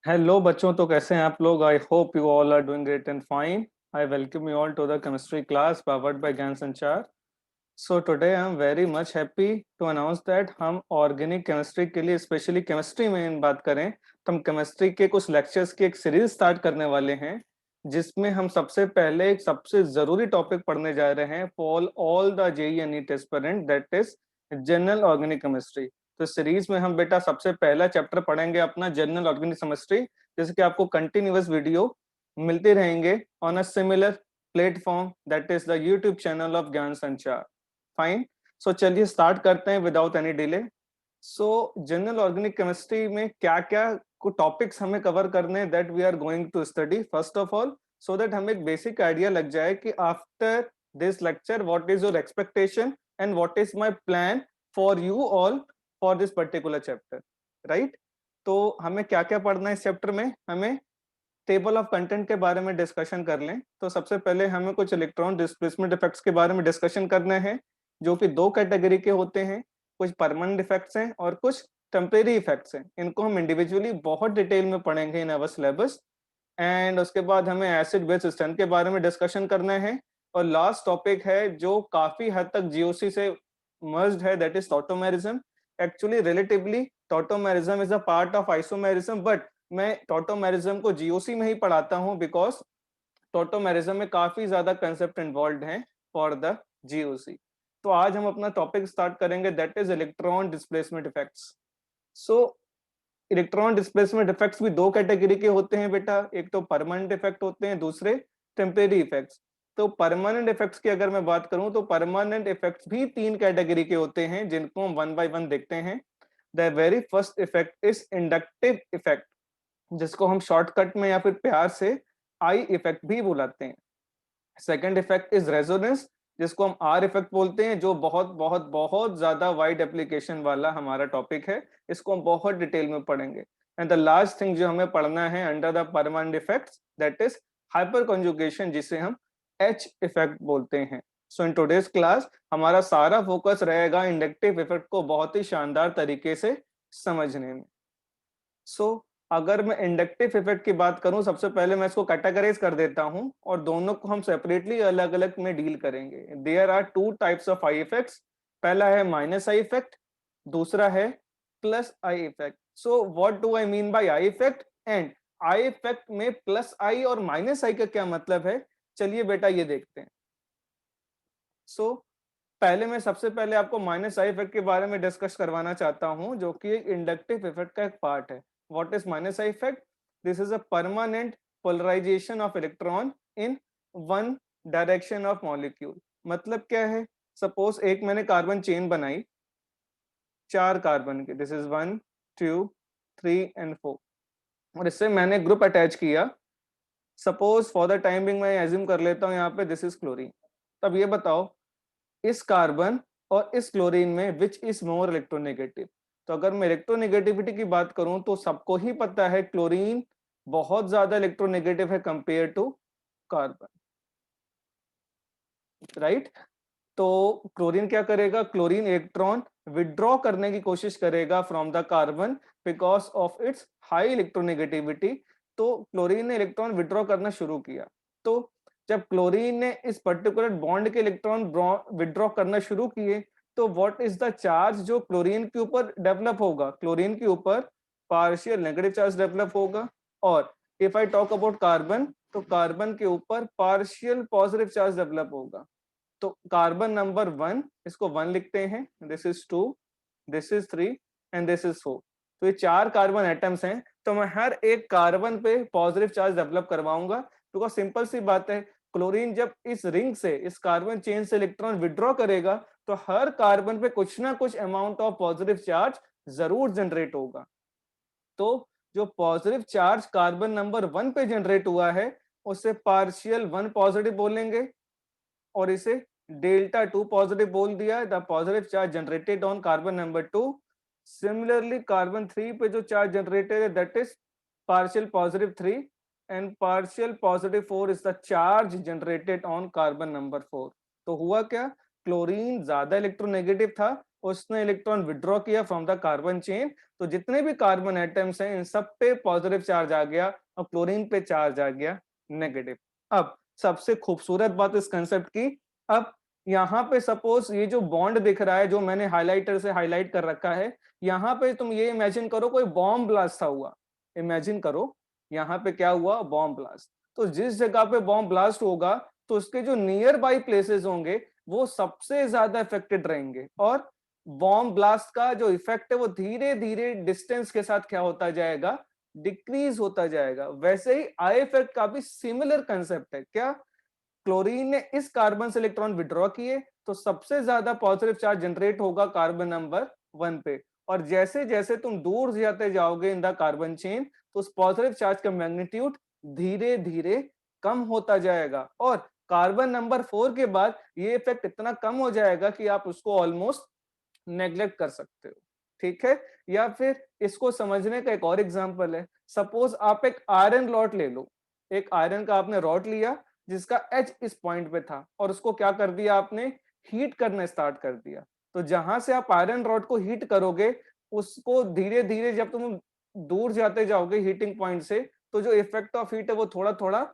Hello बच्चों, तो कैसे हैं आप लोग? I hope you all are doing great and fine. I welcome you all to the chemistry class powered by Gyan Sanchar. So today I am very much happy to announce that हम organic chemistry के लिए, specially chemistry में इन बात करें तो हम chemistry के कुछ लेक्चर्स की एक सीरीज स्टार्ट करने वाले हैं, जिसमें हम सबसे पहले एक सबसे जरूरी टॉपिक पढ़ने जा रहे हैं for all the JEE and NEET aspirant, that is general organic chemistry. तो सीरीज में हम बेटा सबसे पहला चैप्टर पढ़ेंगे अपना जनरल ऑर्गेनिक केमिस्ट्री, जैसे कि आपको कंटिन्यूअस वीडियो मिलते रहेंगे on a similar platform, that is the YouTube channel of Gyan Sanchar. Fine. So चलिए स्टार्ट करते हैं without any delay. So general organic chemistry में क्या क्या को टॉपिक्स हमें कवर करने हैं that we are going to study first of all, so that हमें एक बेसिक आइडिया लग जाए कि after this lecture what is your expectation and what is my plan for you all for this particular chapter. Right. तो हमें क्या क्या पढ़ना है इस चैप्टर में? हमें टेबल ऑफ कंटेंट के बारे में डिस्कशन कर लें. तो सबसे पहले हमें कुछ इलेक्ट्रॉन डिस्प्लेसमेंट इफेक्ट्स के बारे में डिस्कशन करने हैं, जो कि दो कैटेगरी के होते हैं. कुछ परमानेंट इफेक्ट्स हैं और कुछ टेम्परेरी इफेक्ट्स हैं. इनको हम इंडिविजुअली बहुत डिटेल में पढ़ेंगे इन अवर सिलेबस. एंड उसके बाद हमें एसिड बेस स्ट्रेंथ के बारे में डिस्कशन करना है. और लास्ट टॉपिक है जो काफी हद तक जीओसी से मर्ज्ड है, that is tautomerism. Actually relatively tautomerism is a part of isomerism, but मैं टॉटोमेरिज्म को जीओसी में ही पढ़ाता हूं बिकॉज टॉटोमेरिज्म में काफी ज्यादा कंसेप्ट इन्वॉल्व हैं फॉर द जीओसी. तो आज हम अपना टॉपिक स्टार्ट करेंगे, that is electron displacement effects. So electron displacement effects भी दो कैटेगरी के होते हैं बेटा. एक तो परमानेंट इफेक्ट होते हैं, दूसरे टेम्परेरी इफेक्ट्स. तो परमानेंट इफेक्ट्स की अगर मैं बात करूं तो परमानेंट इफेक्ट्स भी तीन कैटेगरी के होते हैं, जिनको हम वन बाय वन देखते हैं. The very first effect is inductive effect, जिसको हम शॉर्टकट में या फिर प्यार से आई इफेक्ट भी बुलाते हैं. सेकेंड इफेक्ट इज रेजोनेंस, जिसको हम आर इफेक्ट बोलते हैं, जो बहुत बहुत बहुत ज्यादा वाइड एप्लीकेशन वाला हमारा टॉपिक है. इसको हम बहुत डिटेल में पढ़ेंगे. एंड द लास्ट थिंग जो हमें पढ़ना है under the permanent effects, that is hyper conjugation, जिसे हम एच इफेक्ट बोलते हैं. सो इन टुडेज क्लास हमारा सारा फोकस रहेगा इंडक्टिव इफेक्ट को बहुत ही शानदार तरीके से समझने में. सो अगर मैं इंडक्टिव इफेक्ट की बात करूं, सबसे पहले मैं इसको कैटेगराइज कर देता हूं और दोनों को हम सेपरेटली अलग अलग में डील करेंगे. There are two types of I effects. पहला है माइनस आई इफेक्ट, दूसरा है plus I effect. So what do I mean by I effect and I effect में प्लस आई और माइनस आई का क्या मतलब है? चलिए बेटा ये देखते हैं. सो पहले मैं सबसे पहले आपको माइनस आई इफेक्ट के बारे में डिस्कस करवाना चाहता हूं, जो कि एक इंडक्टिव इफेक्ट का एक पार्ट है. What is minus I effect? This is a permanent polarisation of electron in one direction of molecule. मतलब क्या है? सपोज एक मैंने कार्बन चेन बनाई, चार कार्बन की, दिस इज 1 2 3 एंड 4, और इससे मैंने ग्रुप अटैच किया. Suppose for the time being मैं एज्यूम कर लेता हूं यहाँ पे दिस इज क्लोरीन. तब ये बताओ इस कार्बन और इस क्लोरीन में विच इज मोर इलेक्ट्रोनेगेटिव? तो अगर मैं इलेक्ट्रोनेगेटिविटी की बात करूं तो सबको ही पता है क्लोरीन बहुत ज्यादा इलेक्ट्रोनेगेटिव है कंपेयर टू कार्बन. राइट. तो क्लोरीन क्या करेगा? क्लोरीन इलेक्ट्रॉन विड्रॉ करने की कोशिश करेगा from the carbon because of its high electronegativity. तो क्लोरीन ने इलेक्ट्रॉन विड्रॉ करना शुरू किया. तो जब क्लोरीन ने इस पर्टिकुलर बॉन्ड के इलेक्ट्रॉन विड्रॉ करना शुरू किए, तो व्हाट इज द चार्ज जो क्लोरीन के ऊपर डेवलप होगा? क्लोरीन के ऊपर पार्शियल नेगेटिव चार्ज डेवलप होगा. और if I talk about carbon, तो कार्बन के ऊपर पार्शियल पॉजिटिव चार्ज डेवलप होगा. तो कार्बन नंबर 1, इसको 1 लिखते हैं, this is 2, this is 3 and this is 4. तो ये चार कार्बन एटम्स हैं. तो मैं हर एक कार्बन पे पॉजिटिव चार्ज डेवलप करवाऊंगा, बिकॉज सिंपल सी बात है, क्लोरीन जब इस रिंग से, इस कार्बन चेन से इलेक्ट्रॉन विड्रॉ करेगा, तो हर कार्बन पे कुछ ना कुछ अमाउंट ऑफ पॉजिटिव चार्ज जरूर जनरेट होगा. तो जो पॉजिटिव चार्ज कार्बन नंबर 1 पे जनरेट हुआ है, उसे पार्शियल 1 पॉजिटिव बोलेंगे, और इसे डेल्टा 2 पॉजिटिव बोल दिया, the positive charge generated on carbon number 2. Similarly carbon 3 पे जो चार्ज जनरेटेड है, that is partial positive 3, and partial positive 4 is the charge generated on carbon number 4. तो हुआ क्या? क्लोरीन ज्यादा इलेक्ट्रोनेगेटिव था, उसने इलेक्ट्रॉन विड्रॉ किया फ्रॉम द कार्बन चेन, तो जितने भी कार्बन एटम्स हैं इन सब पे पॉजिटिव चार्ज आ गया और क्लोरीन पे चार्ज आ गया नेगेटिव। अब सबसे खूबसूरत बात इस कंसेप्ट की, अब यहाँ पे सपोज ये जो बॉन्ड दिख रहा है जो मैंने हाइलाइटर से हाईलाइट कर रखा है, यहाँ पे तुम ये इमेजिन करो कोई बॉम्ब ब्लास्ट हुआ, इमेजिन करो यहाँ पे क्या हुआ, बॉम्ब ब्लास्ट। तो जिस जगह पे बॉम्ब ब्लास्ट होगा तो उसके जो नियर बाई प्लेसेस होंगे वो सबसे ज्यादा इफेक्टेड रहेंगे, और बॉम्ब ब्लास्ट का जो इफेक्ट है वो धीरे धीरे डिस्टेंस के साथ क्या होता जाएगा, डिक्रीज होता जाएगा। वैसे ही आई इफेक्ट का भी सिमिलर कंसेप्ट है। क्या, क्लोरीन ने इस कार्बन से इलेक्ट्रॉन विड्रॉ किए तो सबसे ज्यादा पॉजिटिव चार्ज जनरेट होगा कार्बन नंबर 1 पे, और जैसे जैसे तुम दूर जाते जाओगे इन द कार्बन चेन तो उस पॉजिटिव चार्ज का मैग्नीट्यूड धीरे धीरे कम होता जाएगा, और कार्बन नंबर 4 के बाद ये इफेक्ट इतना कम हो जाएगा कि आप उसको ऑलमोस्ट नेग्लेक्ट कर सकते हो। ठीक है, या फिर इसको समझने का एक और एग्जांपल है, सपोज आप एक आयरन रॉड ले लो, एक आयरन का आपने रॉड लिया जिसका एज इस पॉइंट पे था, और उसको क्या कर दिया आपने, हीट करना स्टार्ट कर दिया। तो जहां से आप आयरन रॉड को हीट करोगे उसको धीरे धीरे जब तुम दूर जाते जाओगे हीटिंग पॉइंट से, तो जो इफेक्ट ऑफ हीट है वो थोड़ा थोड़ा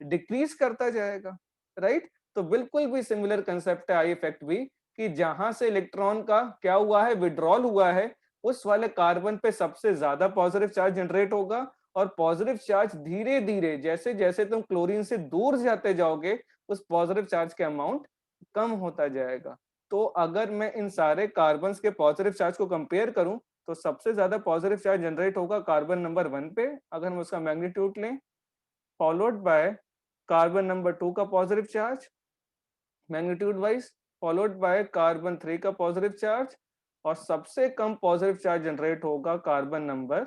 डिक्रीज करता जाएगा, राइट। तो बिल्कुल भी सिमिलर कंसेप्ट है आई इफेक्ट भी, कि जहां से इलेक्ट्रॉन का क्या हुआ है, विड्रॉल हुआ है, उस वाले कार्बन पे सबसे ज्यादा पॉजिटिव चार्ज जनरेट होगा, और पॉजिटिव चार्ज धीरे धीरे जैसे जैसे तुम क्लोरीन से दूर जाते जाओगे उस पॉजिटिव चार्ज का अमाउंट कम होता जाएगा। तो अगर मैं इन सारे कार्बन के पॉजिटिव चार्ज को कंपेयर करूं तो सबसे ज्यादा पॉजिटिव चार्ज जनरेट होगा कार्बन नंबर 1 पे अगर हम उसका मैग्नीट्यूड लें, फॉलोड बाय कार्बन नंबर 2 का positive charge magnitude wise, followed by carbon 3 का पॉजिटिव चार्ज, और सबसे कम पॉजिटिव चार्ज जनरेट होगा कार्बन नंबर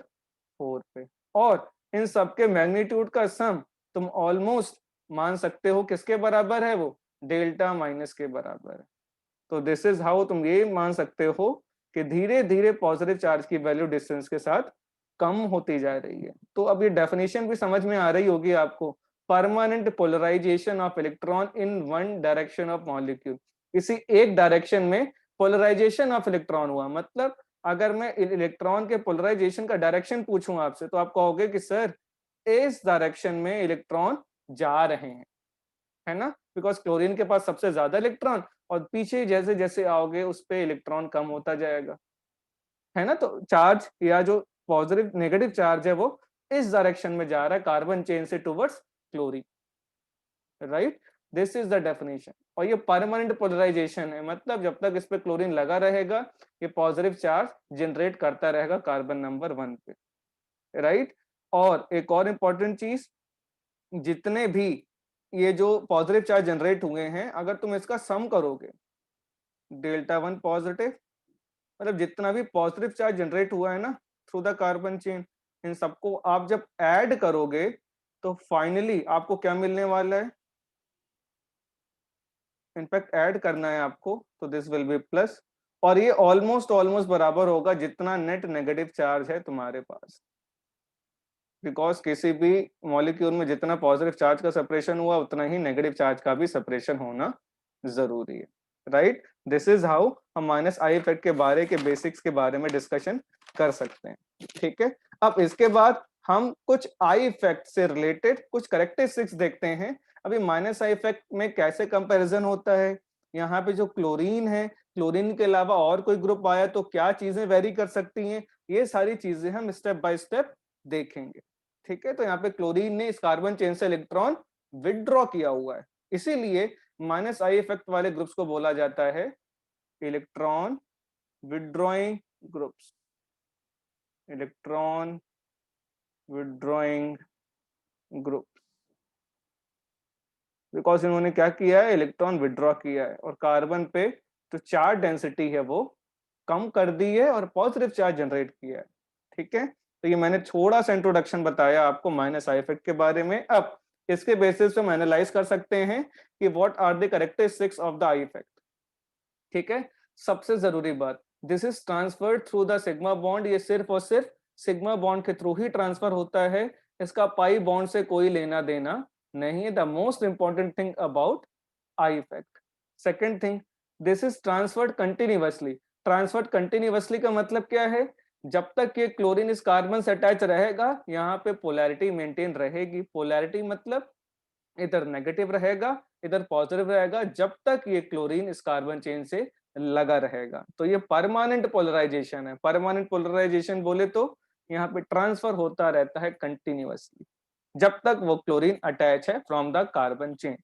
4 पे। और इन सबके मैग्नीट्यूड का सम तुम ऑलमोस्ट मान सकते हो किसके बराबर है, वो डेल्टा माइनस के बराबर है। तो दिस इज हाउ तुम ये मान सकते हो कि धीरे धीरे पॉजिटिव चार्ज की वैल्यू डिस्टेंस के साथ कम होती जा रही है। तो अब ये डेफिनेशन भी समझ में आ रही होगी आपको, permanent polarisation of electron in one direction of molecule, किसी एक डायरेक्शन में पोलराइजेशन ऑफ इलेक्ट्रॉन हुआ। मतलब अगर मैं इलेक्ट्रॉन के पोलराइजेशन का डायरेक्शन पूछूं आपसे तो आप कहोगे कि सर इस डायरेक्शन में इलेक्ट्रॉन जा रहे हैं, है ना, बिकॉज क्लोरीन के पास सबसे ज्यादा इलेक्ट्रॉन, और पीछे जैसे जैसे आओगे उस पे इलेक्ट्रॉन कम होता जाएगा, है ना। तो चार्ज या जो पॉजिटिव नेगेटिव चार्ज है वो इस डायरेक्शन में जा रहा है कार्बन चेन से towards chlorine, right. This is the definition. और ये परमानेंट पोलराइजेशन है, मतलब जब तक इस पे क्लोरीन लगा रहेगा ये पॉजिटिव चार्ज जनरेट करता रहेगा कार्बन नंबर 1 पे, राइट। और एक और इंपॉर्टेंट चीज, जितने भी ये जो पॉजिटिव चार्ज जनरेट हुए हैं अगर तुम इसका सम करोगे, डेल्टा 1 पॉजिटिव, मतलब जितना भी पॉजिटिव चार्ज जनरेट हुआ है ना थ्रू द कार्बन चेन, इन सबको आप जब ऐड करोगे तो फाइनली आपको क्या मिलने वाला है, इनफैक्ट ऐड करना है आपको, तो दिस विल बी प्लस, और ये ऑलमोस्ट ऑलमोस्ट बराबर होगा जितना नेट नेगेटिव चार्ज है तुम्हारे पास, बिकॉज किसी भी मॉलिक्यूल में जितना पॉजिटिव चार्ज का सेपरेशन हुआ उतना ही नेगेटिव चार्ज का भी सेपरेशन होना जरूरी है, राइट। दिस इज हाउ हम माइनस आई इफेक्ट के बारे के बेसिक्स के बारे में डिस्कशन कर सकते हैं। ठीक है, अब इसके बाद हम कुछ आई इफेक्ट से रिलेटेड कुछ करेक्टरिस्टिक्स देखते हैं। अभी माइनस आई इफेक्ट में कैसे कंपैरिजन होता है, यहाँ पे जो क्लोरीन है, क्लोरीन के अलावा और कोई ग्रुप आया तो क्या चीजें वेरी कर सकती हैं, ये सारी चीजें हम स्टेप बाय स्टेप देखेंगे। ठीक है, तो यहाँ पे क्लोरीन ने इस कार्बन चेन से इलेक्ट्रॉन विदड्रॉ किया हुआ है, इसीलिए माइनस आई इफेक्ट वाले ग्रुप्स को बोला जाता है electron withdrawing groups, electron withdrawing group, because इन्होंने क्या किया है, इलेक्ट्रॉन विदड्रॉ किया है और कार्बन पे जो चार्ज डेंसिटी है वो कम कर दी है और पॉजिटिव चार्ज जनरेट किया है। ठीक है, तो ये मैंने थोड़ा सा इंट्रोडक्शन बताया आपको माइनस आई इफेक्ट के बारे में। अब इसके बेसिस पे हम एनालाइज कर सकते हैं कि what are the characteristics of the I effect. ठीक है, सबसे जरूरी बात, this is transferred through the sigma bond, ये सिर्फ और सिर्फ सिग्मा बॉन्ड के थ्रू ही ट्रांसफर होता है, इसका पाई बॉन्ड से कोई लेना देना नहीं है। The most important thing about I effect. Second thing, this is transferred continuously, transferred continuously का मतलब क्या है, जब तक ये क्लोरीन इस कार्बन से अटैच रहेगा यहाँ पे पोलैरिटी मेंटेन रहेगी। पोलैरिटी मतलब इधर नेगेटिव रहेगा, इधर पॉजिटिव रहेगा, जब तक ये क्लोरीन इस कार्बन चेन से लगा रहेगा। तो ये परमानेंट पोलराइजेशन है। परमानेंट पोलराइजेशन बोले तो यहाँ पे ट्रांसफर होता रहता है कंटिन्यूअसली जब तक वो क्लोरीन अटैच है from the carbon chain.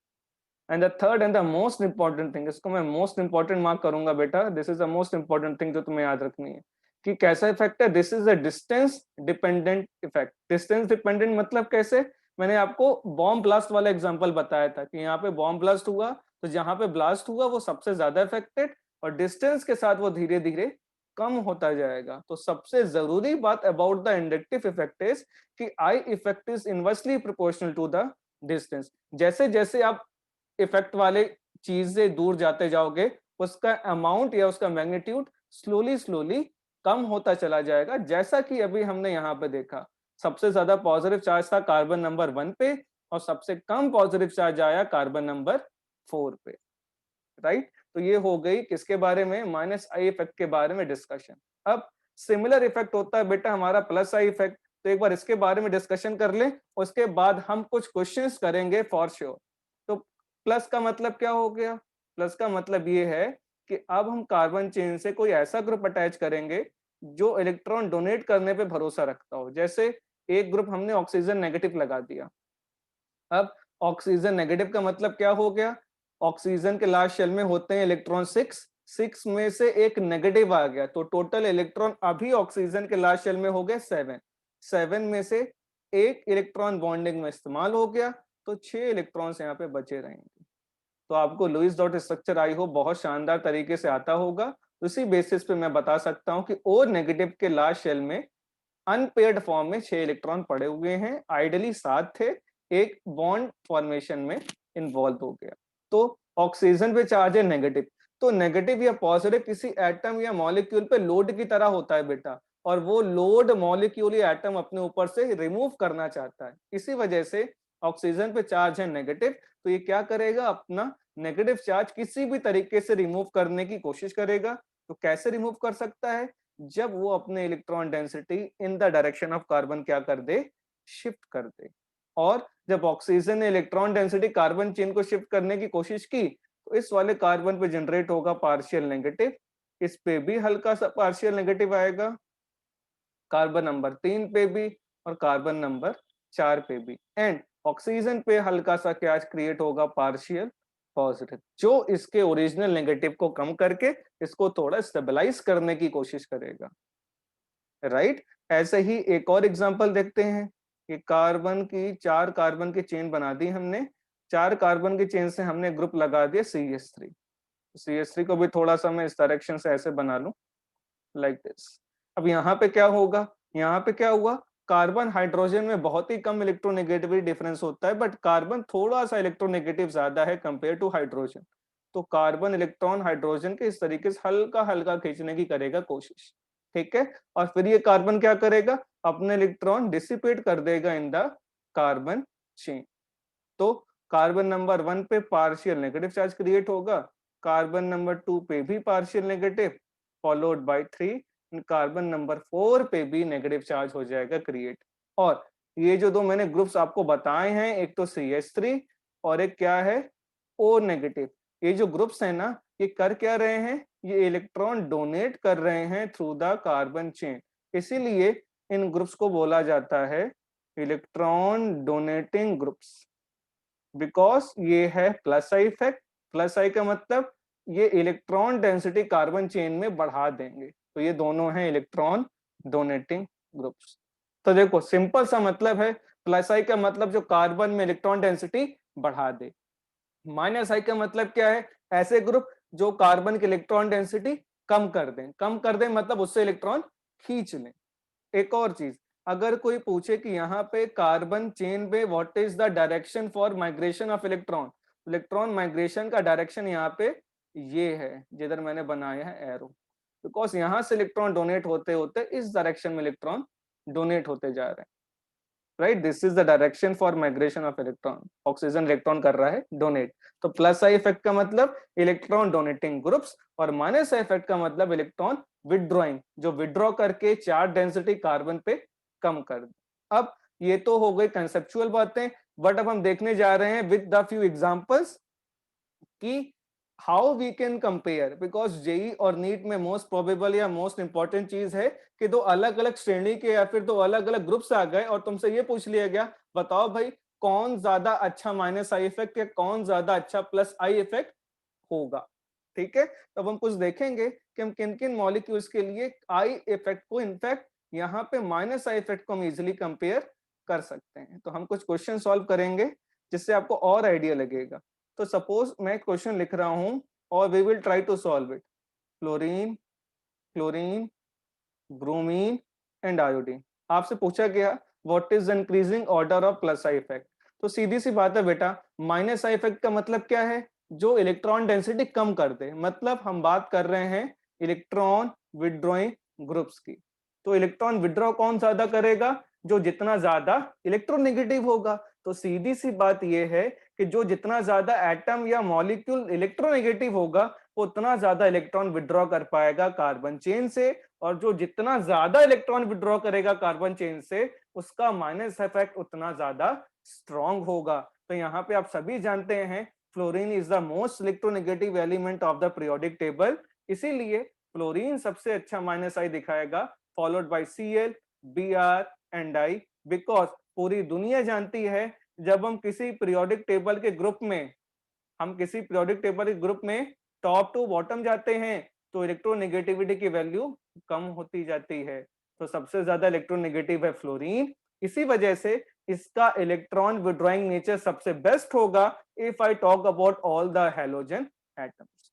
And the third and the most important thing, इसको मैं मोस्ट इंपॉर्टेंट मार्क करूंगा बेटा, this is the most important thing जो तुम्हें याद रखनी है कि कैसा इफेक्ट है। This is a distance dependent effect. Distance dependent मतलब कैसे, मैंने आपको बॉम्ब ब्लास्ट वाला एग्जांपल बताया था कि यहाँ पे बॉम्ब ब्लास्ट हुआ तो जहां पे ब्लास्ट हुआ वो सबसे ज्यादा इफेक्टेड, और डिस्टेंस के साथ वो धीरे धीरे कम होता जाएगा। तो सबसे जरूरी बात about the inductive effect is कि I effect is inversely proportional to the distance. जैसे जैसे आप इफेक्ट वाले चीज से दूर जाते जाओगे उसका अमाउंट या उसका मैग्नीट्यूड स्लोली स्लोली कम होता चला जाएगा। जैसा कि अभी हमने यहाँ पे देखा, सबसे ज्यादा पॉजिटिव चार्ज था कार्बन नंबर 1 पे और सबसे कम पॉजिटिव चार्ज आया कार्बन नंबर 4 पे, राइट। तो ये हो गई किसके बारे में, माइनस आई इफेक्ट के बारे में डिस्कशन। अब सिमिलर इफेक्ट होता है बेटा हमारा प्लस आई इफेक्ट, तो एक बार इसके बारे में डिस्कशन कर ले, उसके बाद हम कुछ क्वेश्चंस करेंगे फॉर श्योर। तो प्लस का मतलब क्या हो गया, प्लस का मतलब ये है कि अब हम कार्बन चेन से कोई ऐसा ग्रुप अटैच करेंगे जो इलेक्ट्रॉन डोनेट करने पे भरोसा रखता हो। जैसे एक ग्रुप हमने ऑक्सीजन नेगेटिव लगा दिया, अब ऑक्सीजन नेगेटिव का मतलब क्या हो गया, ऑक्सीजन के लास्ट शेल में होते हैं इलेक्ट्रॉन 6, 6 में से एक नेगेटिव आ गया तो टोटल इलेक्ट्रॉन अभी ऑक्सीजन के लास्ट शेल में हो गए 7, 7 में से एक इलेक्ट्रॉन बॉन्डिंग में इस्तेमाल हो गया तो 6 इलेक्ट्रॉन्स यहाँ पे बचे रहेंगे। तो आपको लुईस डॉट स्ट्रक्चर आई हो बहुत शानदार तरीके से आता होगा। उसी बेसिस पे मैं बता सकता हूँ कि ओ नेगेटिव के लास्ट शेल में अनपेयर्ड फॉर्म में 6 इलेक्ट्रॉन पड़े हुए हैं, आइडियली 7 थे, एक बॉन्ड फॉर्मेशन में इन्वॉल्व हो गया। तो ऑक्सीजन पे चार्ज है नेगेटिव, तो नेगेटिव या पॉजिटिव किसी एटम या मॉलिक्यूल पे लोड की तरह होता है बेटा, और वो लोड मॉलिक्यूल या एटम अपने ऊपर से रिमूव करना चाहता है। इसी वजह से ऑक्सीजन पे चार्ज है नेगेटिव, तो ये क्या करेगा, अपना नेगेटिव चार्ज किसी भी तरीके से रिमूव करने की कोशिश करेगा। तो कैसे रिमूव कर सकता है, जब वो अपने electron density in the direction of carbon क्या कर दे, शिफ्ट कर दे। और जब ऑक्सीजन ने इलेक्ट्रॉन डेंसिटी कार्बन चेन को शिफ्ट करने की कोशिश की तो इस वाले कार्बन पे जनरेट होगा पार्शियल नेगेटिव, इस पे भी हल्का सा पार्शियल नेगेटिव आएगा, कार्बन नंबर 3 पे भी और कार्बन नंबर 4 पे भी, एंड ऑक्सीजन पे हल्का सा क्या क्रिएट होगा, पार्शियल पॉजिटिव, जो इसके ओरिजिनल नेगेटिव को कम करके इसको थोड़ा स्टेबलाइज करने की कोशिश करेगा, राइट। ऐसे ही एक और एग्जांपल देखते हैं कि कार्बन की 4 कार्बन की चेन बना दी हमने, 4 कार्बन की चेन से हमने ग्रुप लगा दिया CH3। CH3 को भी थोड़ा सा मैं इस डायरेक्शन से ऐसे बना लूं, लाइक दिस। अब यहाँ पे क्या होगा, यहाँ पे क्या हुआ, कार्बन हाइड्रोजन में बहुत ही कम इलेक्ट्रोनेगेटिविटी डिफरेंस होता है, बट कार्बन थोड़ा सा इलेक्ट्रोनेगेटिव ज्यादा है कंपेयर टू हाइड्रोजन। तो कार्बन इलेक्ट्रॉन हाइड्रोजन के इस तरीके से हल्का हल्का खींचने की करेगा कोशिश, ठीक है। और फिर ये कार्बन क्या करेगा, अपने इलेक्ट्रॉन डिसिपेट कर देगा इन द कार्बन चेन। तो कार्बन नंबर 1 पे पार्शियल नेगेटिव चार्ज क्रिएट होगा, कार्बन नंबर 2 पे भी partial negative, followed by 3, carbon number 4 पे भी नेगेटिव चार्ज हो जाएगा क्रिएट। और ये जो दो मैंने ग्रुप्स आपको बताए हैं, एक तो CH3 और एक क्या है, O नेगेटिव, ये जो ग्रुप्स हैं ना, ये कर क्या रहे हैं, ये इलेक्ट्रॉन डोनेट कर रहे हैं थ्रू द कार्बन चेन, इसीलिए इन ग्रुप्स को बोला जाता है इलेक्ट्रॉन डोनेटिंग ग्रुप्स, बिकॉज ये है प्लस आई इफेक्ट। प्लस आई का मतलब ये इलेक्ट्रॉन डेंसिटी कार्बन चेन में बढ़ा देंगे, तो ये दोनों हैं इलेक्ट्रॉन डोनेटिंग ग्रुप्स। तो देखो सिंपल सा मतलब है, प्लस आई का मतलब जो कार्बन में इलेक्ट्रॉन डेंसिटी बढ़ा दे, माइनस आई का मतलब क्या है, ऐसे ग्रुप जो कार्बन की इलेक्ट्रॉन डेंसिटी कम कर दें, कम कर दें मतलब उससे इलेक्ट्रॉन खींच लें। एक और चीज, अगर कोई पूछे कि यहाँ पे कार्बन चेन पे what is the direction for migration of electron, electron migration का डायरेक्शन यहाँ पे ये है जिधर मैंने बनाया है एरो, बिकॉज यहाँ से इलेक्ट्रॉन डोनेट होते होते इस डायरेक्शन में इलेक्ट्रॉन डोनेट होते जा रहे हैं। Right, this is the direction for migration of electron, oxygen electron कर रहा है डोनेट। तो प्लस आई इफेक्ट का मतलब इलेक्ट्रॉन डोनेटिंग ग्रुप्स, और माइनस आई इफेक्ट का मतलब इलेक्ट्रॉन विदड्रॉइंग, जो विदड्रॉ करके चार्ज डेंसिटी कार्बन पे कम कर दे। अब ये तो हो गई कंसेप्चुअल बातें, बट अब हम देखने जा रहे हैं विद द फ्यू एग्जांपल्स कि how we can compare, because JEE और नीट में मोस्ट प्रोबेबल या मोस्ट इंपॉर्टेंट चीज है कि दो अलग अलग श्रेणी के या फिर दो अलग अलग ग्रुप्स आ गए और तुमसे ये पूछ लिया गया बताओ भाई कौन ज्यादा अच्छा माइनस आई इफेक्ट या कौन ज्यादा अच्छा प्लस आई इफेक्ट होगा। ठीक है, तब हम कुछ देखेंगे कि हम किन किन मॉलिक्यूल्स के लिए आई इफेक्ट को, इनफैक्ट यहाँ पे माइनस आई इफेक्ट को हम इजिली कंपेयर कर सकते हैं। तो हम कुछ क्वेश्चन सॉल्व करेंगे जिससे आपको और आइडिया लगेगा। तो सपोज मैं क्वेश्चन लिख रहा हूं और we will try to solve it. Fluorine, chlorine, bromine and iodine. आपसे पूछा गया what is increasing order of plus I effect. तो सीधी सी बात है बेटा, माइनस आई इफेक्ट का मतलब क्या है, जो इलेक्ट्रॉन डेंसिटी कम कर दे। मतलब हम बात कर रहे हैं इलेक्ट्रॉन विदड्रॉइंग ग्रुप्स की। तो इलेक्ट्रॉन विदड्रॉ कौन ज्यादा करेगा, जो जितना ज्यादा इलेक्ट्रोनेगेटिव होगा। तो सीधी सी बात यह है कि जो जितना ज्यादा एटम या मॉलिक्यूल इलेक्ट्रोनेगेटिव होगा वो उतना ज्यादा इलेक्ट्रॉन विदड्रॉ कर पाएगा कार्बन चेन से, और जो जितना ज्यादा इलेक्ट्रॉन विदड्रॉ करेगा कार्बन चेन से उसका माइनस इफेक्ट उतना ज्यादा स्ट्रॉन्ग होगा। तो यहाँ पे आप सभी जानते हैं fluorine is the most electronegative element of the periodic table, इसीलिए फ्लोरीन सबसे अच्छा माइनस आई दिखाएगा, followed by Cl, Br and I, because पूरी दुनिया जानती है जब हम किसी पीरियोडिक टेबल के ग्रुप में, हम किसी पीरियोडिक टेबल के ग्रुप में टॉप टू बॉटम जाते हैं तो इलेक्ट्रोनेगेटिविटी की वैल्यू कम होती जाती है। तो सबसे ज्यादा इलेक्ट्रोनेगेटिव है फ्लोरीन, इसी वजह से इसका इलेक्ट्रॉन विड्रॉइंग नेचर सबसे बेस्ट होगा if I talk about all the halogen atoms.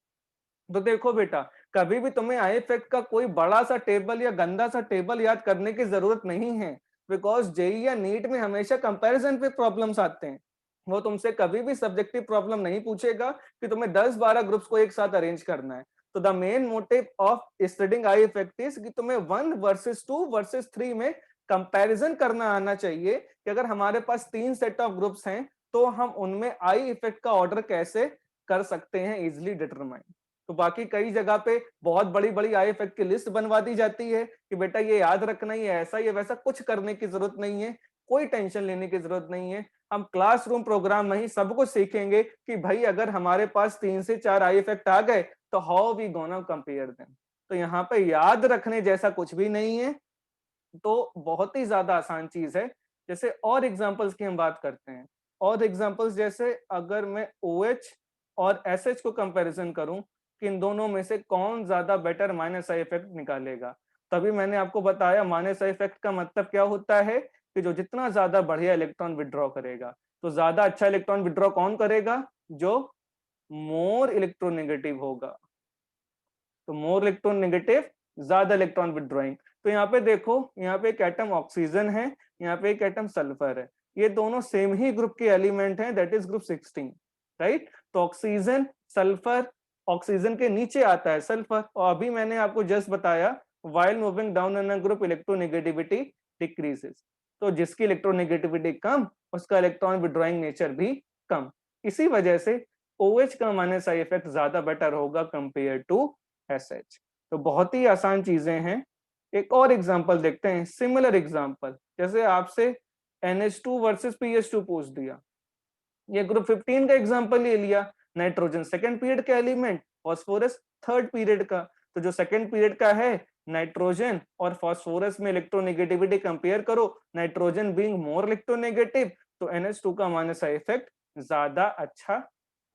तो देखो बेटा, कभी भी तुम्हें आई इफेक्ट का कोई बड़ा सा टेबल या गंदा सा टेबल याद करने की जरूरत नहीं है, बिकॉज जेई या नीट में हमेशा कंपैरिजन पे प्रॉब्लम्स आते हैं। वो तुमसे कभी भी सब्जेक्टिव प्रॉब्लम नहीं पूछेगा कि तुम्हें 10-12 ग्रुप्स को एक साथ अरेंज करना है। तो the main motive of studying I effect is कि तुम्हें 1 वर्सेस 2 वर्सेस 3 में कंपैरिजन करना आना चाहिए कि अगर हमारे पास 3 सेट ऑफ ग्रुप्स हैं तो हम उनमें आई इफेक्ट का ऑर्डर कैसे कर सकते हैं इजिली डिटरमाइन। तो बाकी कई जगह पे बहुत बड़ी बड़ी आई इफेक्ट की लिस्ट बनवा दी जाती है कि बेटा ये याद रखना, ये ऐसा ये वैसा, कुछ करने की जरूरत नहीं है, कोई टेंशन लेने की जरूरत नहीं है। हम क्लासरूम प्रोग्राम में ही सब कुछ सीखेंगे कि भाई अगर हमारे पास 3 से 4 आई इफेक्ट आ गए तो how we gonna compare them. तो यहाँ पे याद रखने जैसा कुछ भी नहीं है, तो बहुत ही ज्यादा आसान चीज है। जैसे और एग्जांपल्स की हम बात करते हैं, और एग्जांपल्स जैसे अगर मैं OH और SH को कंपैरिजन करूं कि इन दोनों में से कौन ज्यादा बेटर माइनस आई इफेक्ट निकालेगा, तभी मैंने आपको बताया माइनस आई इफेक्ट का मतलब क्या होता है कि जो जितना ज्यादा बढ़िया इलेक्ट्रॉन विड्रॉ करेगा। तो ज्यादा अच्छा इलेक्ट्रॉन विड्रॉ कौन करेगा, जो मोर इलेक्ट्रोनेगेटिव होगा। तो मोर इलेक्ट्रॉन नेगेटिव, ज्यादा इलेक्ट्रॉन विदड्रॉइंग। तो यहाँ पे देखो, यहाँ पे एक एटम ऑक्सीजन है, यहाँ पे एक एटम सल्फर है, ये दोनों सेम ही ग्रुप के एलिमेंट हैं, दैट इज ग्रुप 16, राइट। तो ऑक्सीजन सल्फर, ऑक्सीजन के नीचे आता है सल्फर, और अभी मैंने आपको जस्ट बताया while moving down in a group electronegativity decreases. तो जिसकी इलेक्ट्रोनेगेटिविटी कम उसका इलेक्ट्रॉन विदड्रॉइंग नेचर भी कम, इसी वजह से OH का माइनस आई इफेक्ट ज्यादा बेटर होगा कंपेयर टू SH। तो बहुत ही आसान चीजें हैं। एक और एग्जांपल देखते हैं, सिमिलर एग्जांपल, जैसे आपसे NH2 वर्सेस PH2 पूछ दिया, ये ग्रुप 15 का एग्जांपल ले लिया, नाइट्रोजन सेकंड पीरियड का एलिमेंट, फास्फोरस थर्ड पीरियड का। तो जो सेकंड पीरियड का है नाइट्रोजन और फास्फोरस में इलेक्ट्रोनेगेटिविटी कंपेयर करो, नाइट्रोजन बीइंग मोर इलेक्ट्रोनेगेटिव, तो NH2 का माइनस आई इफेक्ट ज्यादा अच्छा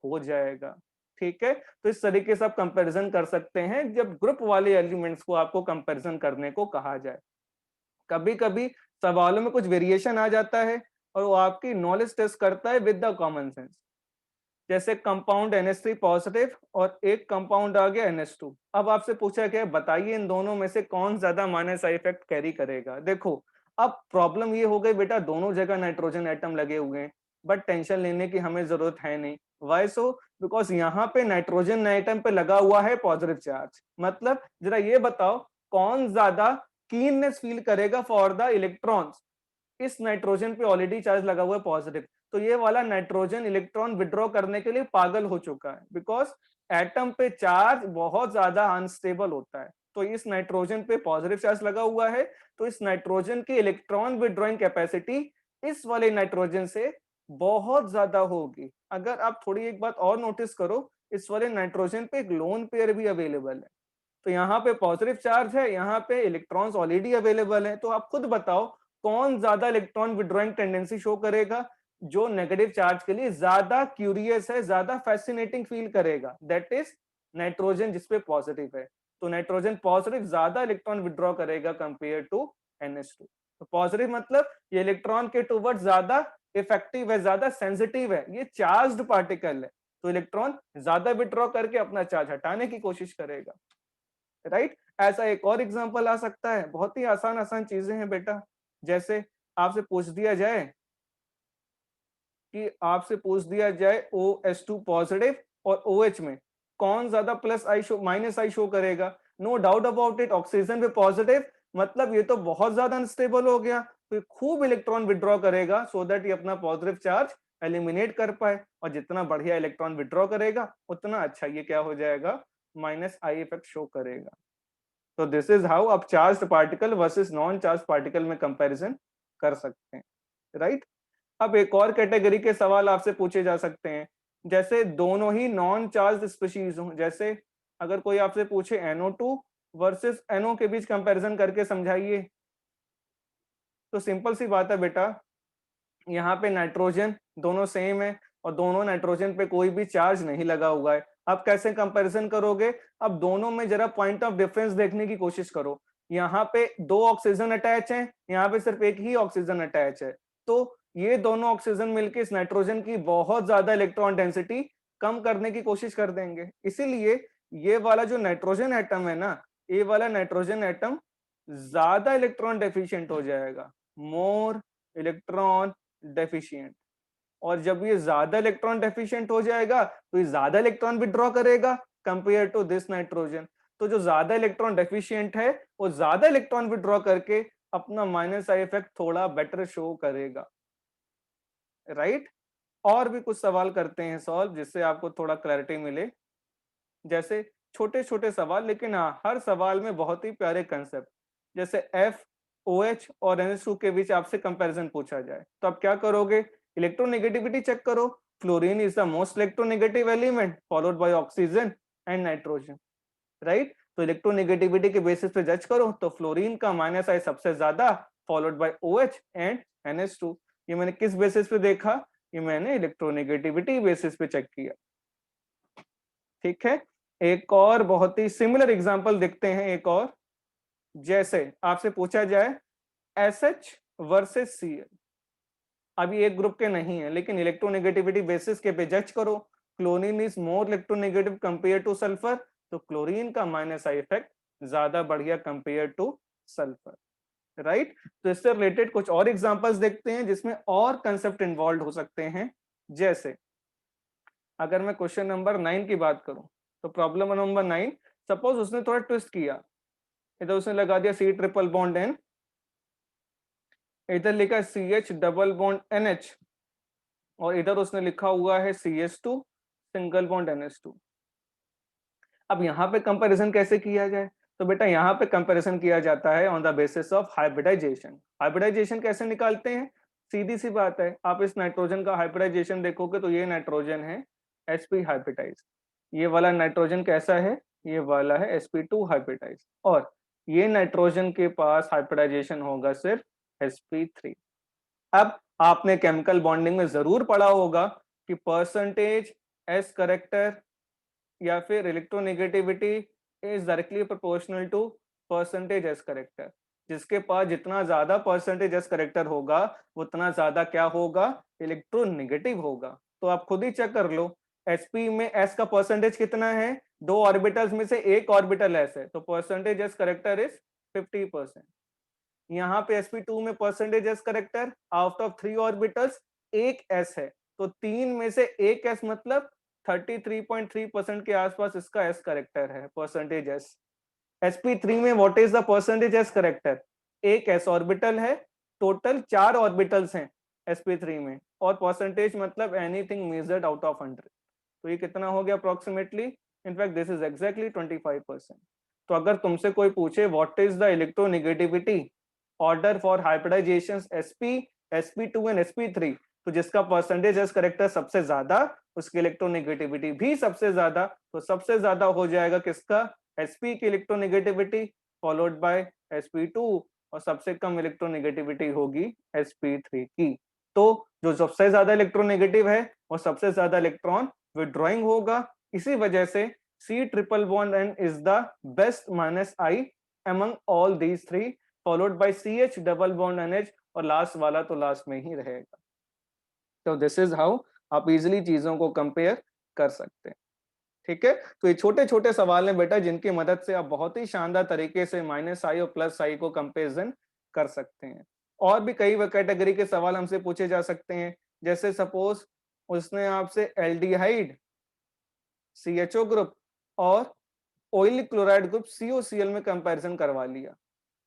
हो जाएगा। ठीक है, तो इस तरीके से आप कंपैरिजन कर सकते हैं जब ग्रुप वाले एलिमेंट्स को आपको कंपैरिजन करने को कहा जाए। कभी कभी सवालों में कुछ वेरिएशन आ जाता है और वो आपकी नॉलेज टेस्ट करता है विद द कॉमन सेंस। जैसे कंपाउंड NH3 पॉजिटिव और एक कंपाउंड आ गया NH2। अब आपसे पूछा गया बताइए इन दोनों में से कौन ज्यादा माइनस आई इफेक्ट कैरी करेगा। देखो अब प्रॉब्लम ये हो गई बेटा, दोनों जगह नाइट्रोजन एटम लगे हुए हैं, बट टेंशन लेने की हमें जरूरत है नहीं। वाई सो, बिकॉज यहाँ पे नाइट्रोजन एटम पे लगा हुआ है पॉजिटिव चार्ज। मतलब जरा ये बताओ कौन ज्यादा कीननेस फील करेगा फॉर द इलेक्ट्रॉन्स, इस नाइट्रोजन पे ऑलरेडी चार्ज लगा हुआ है पॉजिटिव, तो ये वाला नाइट्रोजन इलेक्ट्रॉन विड्रॉ करने के लिए पागल हो चुका है, बिकॉज एटम पे चार्ज बहुत ज्यादा अनस्टेबल होता है। तो इस नाइट्रोजन पे पॉजिटिव चार्ज लगा हुआ है, तो इस नाइट्रोजन की इलेक्ट्रॉन विड्रॉइंग कैपेसिटी इस वाले नाइट्रोजन से बहुत ज्यादा होगी। अगर आप थोड़ी एक बात और नोटिस करो, इस वाले नाइट्रोजन पे एक लोन पेयर भी अवेलेबल है, तो यहाँ पे पॉजिटिव चार्ज है, यहाँ पे इलेक्ट्रॉन्स ऑलरेडी अवेलेबल है, तो आप खुद बताओ कौन ज्यादा इलेक्ट्रॉन विड्रॉइंग टेंडेंसी शो करेगा? जो नेगेटिव चार्ज के लिए ज्यादा क्यूरियस है, ज्यादा फैसिनेटिंग फील करेगा, दैट इज नाइट्रोजन जिसपे पॉजिटिव है। तो नाइट्रोजन पॉजिटिव ज्यादा इलेक्ट्रॉन विड्रॉ करेगा कंपेयर टू NH2। तो पॉजिटिव मतलब ये इलेक्ट्रॉन के टूवर्ड ज्यादा इफेक्टिव है, ज्यादा सेंसिटिव है, ये चार्ज्ड पार्टिकल है, तो इलेक्ट्रॉन ज्यादा विड्रॉ करके अपना चार्ज हटाने की कोशिश करेगा, राइट? ऐसा एक और एग्जांपल आ सकता है, बहुत ही आसान आसान चीजें हैं बेटा। जैसे आपसे पूछ दिया जाए OH2 पॉजिटिव और OH में कौन ज्यादा plus I show minus I show करेगा? No doubt about it, oxygen पे पॉजिटिव, मतलब ये तो बहुत ज्यादा अनस्टेबल हो गया, तो ये खूब इलेक्ट्रॉन विड्रॉ करेगा सो दैट ये अपना पॉजिटिव चार्ज एलिमिनेट कर पाए, और जितना बढ़िया इलेक्ट्रॉन विड्रॉ करेगा उतना अच्छा ये क्या हो जाएगा, माइनस आई इफेक्ट शो करेगा। तो दिस इज हाउ आप charged particle versus non charge particle में कंपैरिजन कर सकते हैं, राइट? अब एक और कैटेगरी के सवाल आपसे पूछे जा सकते हैं, जैसे दोनों ही नॉन चार्ज स्पीशीज हों, जैसे अगर कोई आपसे पूछे NO2 वर्सेस NO के बीच कंपैरिजन करके समझाइए, तो सिंपल सी बात है बेटा, यहाँ पे नाइट्रोजन दोनों सेम है और दोनों नाइट्रोजन पे कोई भी चार्ज नहीं लगा हुआ है। अब कैसे कंपैरिजन करोगे? अब दोनों में जरा पॉइंट ऑफ डिफरेंस देखने की कोशिश करो। यहाँ पे 2 ऑक्सीजन अटैच है, यहाँ पे सिर्फ एक ही ऑक्सीजन अटैच है, तो ये दोनों ऑक्सीजन मिलकर इस नाइट्रोजन की बहुत ज्यादा इलेक्ट्रॉन डेंसिटी कम करने की कोशिश कर देंगे। इसीलिए ये वाला जो नाइट्रोजन एटम है ना, ये वाला नाइट्रोजन एटम ज्यादा इलेक्ट्रॉन डेफिशिएंट हो जाएगा, मोर इलेक्ट्रॉन डेफिशिएंट। और जब ये ज्यादा इलेक्ट्रॉन डेफिशिएंट हो जाएगा तो ये ज्यादा इलेक्ट्रॉन विड्रॉ करेगा कंपेयर टू दिस नाइट्रोजन। तो जो ज्यादा इलेक्ट्रॉन डेफिशिएंट है वो ज्यादा इलेक्ट्रॉन विड्रॉ करके अपना माइनस आई इफेक्ट थोड़ा बेटर शो करेगा, राइट? और भी कुछ सवाल करते हैं सॉल्व, जिससे आपको थोड़ा क्लैरिटी मिले। जैसे छोटे छोटे सवाल, लेकिन हाँ हर सवाल में बहुत ही प्यारे कंसेप्ट। जैसे FOH और NH2 के बीच आपसे कंपैरिजन पूछा जाए, तो आप क्या करोगे? इलेक्ट्रोनेगेटिविटी चेक करो। Fluorine is the most electronegative element followed by oxygen and nitrogen, right? तो इलेक्ट्रोनेगेटिविटी के बेसिस पे जज करो, तो फ्लोरीन का माइनस आई सबसे ज्यादा, followed by OH and NH2। ये मैंने किस बेसिस पे देखा? ये मैंने इलेक्ट्रोनेगेटिविटी बेसिस पे चेक किया, ठीक है? एक और बहुत ही सिमिलर एग्जांपल देखते हैं, एक और। जैसे आपसे पूछा जाए SH वर्सेस Cl, अभी एक ग्रुप के नहीं है, लेकिन इलेक्ट्रोनेगेटिविटी बेसिस के पे जज करो। Chlorine is more electronegative compare two sulphur, तो क्लोरीन का माइनस आई इफेक्ट ज्यादा बढ़िया कंपेयर टू सल्फर, राइट? तो इससे रिलेटेड कुछ और एग्जांपल्स देखते हैं जिसमें और कंसेप्ट इन्वॉल्व हो सकते हैं। जैसे अगर मैं क्वेश्चन नंबर 9 की बात करूं, तो प्रॉब्लम नंबर 9, सपोज उसने थोड़ा ट्विस्ट किया, इधर उसने लगा दिया C ट्रिपल बॉन्ड N, इधर लिखा CH डबल बॉन्ड NH, और इधर उसने लिखा हुआ है CH2 सिंगल बॉन्ड NH2। अब यहाँ पे कंपैरिजन कैसे किया जाए? तो बेटा यहाँ पे कंपैरिजन किया जाता है on the basis of hybridisation. Hybridisation कैसे निकालते हैं? सीधी सी बात है, आप इस नाइट्रोजन का हाइब्रिडाइजेशन देखोगे तो ये नाइट्रोजन है sp हाइब्रिडाइज, ये वाला नाइट्रोजन कैसा है? ये वाला है sp2 हाइब्रिडाइज, और ये नाइट्रोजन के पास हाइब्रिडाइजेशन होगा सिर्फ sp3। अब आपने केमिकल बॉन्डिंग में जरूर पढ़ा होगा कि परसेंटेज एस करेक्टर या फिर electronegativity is directly proportional to percentage s character. जिसके पास जितना ज्यादा परसेंटेज एस करेक्टर होगा उतना ज्यादा क्या होगा? इलेक्ट्रोनेगेटिव होगा। तो आप खुद ही चेक कर लो, sp में s का परसेंटेज कितना है? 2 ऑर्बिटल्स में से एक ऑर्बिटल s है, तो परसेंटेज एस करेक्टर इज 50%। यहाँ पे sp2 में percentage s character out of 3 orbitals एक s है, तो 3 में से एक s मतलब 33.3% के आसपास इसका एस करेक्टर है, परसेंटेज एस। sp3 में what is the percentage s character? एक s ऑर्बिटल है, टोटल 4 ऑर्बिटल्स हैं sp3 में, और परसेंटेज मतलब एनीथिंग मेजर्ड आउट ऑफ 100, तो ये कितना हो गया approximately, in fact this is exactly 25%। तो अगर तुमसे कोई पूछे what is the electronegativity order for hybridisation sp, sp2 and sp3, तो जिसका परसेंटेज एज करेक्टर सबसे ज्यादा उसकी इलेक्ट्रोनेगेटिविटी भी सबसे ज्यादा, तो सबसे ज्यादा हो जाएगा किसका, sp की इलेक्ट्रोनेगेटिविटी फॉलोड बाय sp2, और सबसे कम इलेक्ट्रोनेगेटिविटी होगी sp3 की। तो जो सबसे ज्यादा इलेक्ट्रोनेगेटिव है वो सबसे ज्यादा इलेक्ट्रॉन विड्रॉइंग होगा, इसी वजह से C triple bond N is the best minus I among all these three, followed by CH double bond NH, और लास्ट वाला तो लास्ट में ही रहेगा। तो दिस इज हाउ आप इजिली चीजों को कंपेयर कर सकते हैं। ठीक है, तो ये छोटे छोटे सवाल हैं बेटा जिनकी मदद से आप बहुत ही शानदार तरीके से माइनस आई और प्लस आई को कंपेरिजन कर सकते हैं। और भी कई कैटेगरी के सवाल हमसे पूछे जा सकते हैं, जैसे सपोज उसने आपसे एल्डिहाइड CHO ग्रुप और ऑयल क्लोराइड ग्रुप COCl में कंपैरिजन करवा लिया,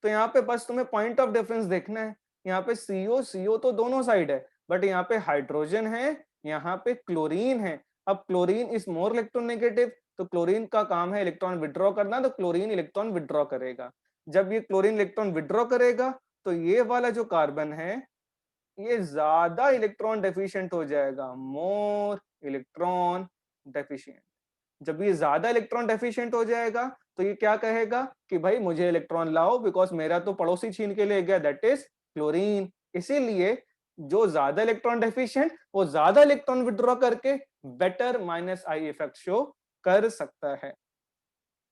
तो यहाँ पे बस तुम्हें पॉइंट ऑफ डिफरेंस देखना है। यहाँ पे CO तो दोनों साइड है, बट यहाँ पे हाइड्रोजन है, यहाँ पे क्लोरीन है। अब क्लोरीन इज मोर इलेक्ट्रोनेगेटिव, तो क्लोरीन का काम है इलेक्ट्रॉन विड्रॉ करना, तो क्लोरीन इलेक्ट्रॉन विड्रॉ करेगा। जब ये क्लोरीन इलेक्ट्रॉन विड्रॉ करेगा तो ये वाला जो कार्बन है ये ज्यादा इलेक्ट्रॉन डेफिशिएंट हो जाएगा, मोर इलेक्ट्रॉन डेफिशिएंट। जब ये ज्यादा इलेक्ट्रॉन डेफिशिएंट हो जाएगा तो ये क्या कहेगा कि भाई मुझे इलेक्ट्रॉन लाओ, बिकॉज मेरा तो पड़ोसी छीन के ले गया, दैट इज क्लोरीन। इसीलिए जो ज्यादा इलेक्ट्रॉन डेफिशिएंट वो ज्यादा इलेक्ट्रॉन विड्रॉ करके better minus I effect show कर सकता है।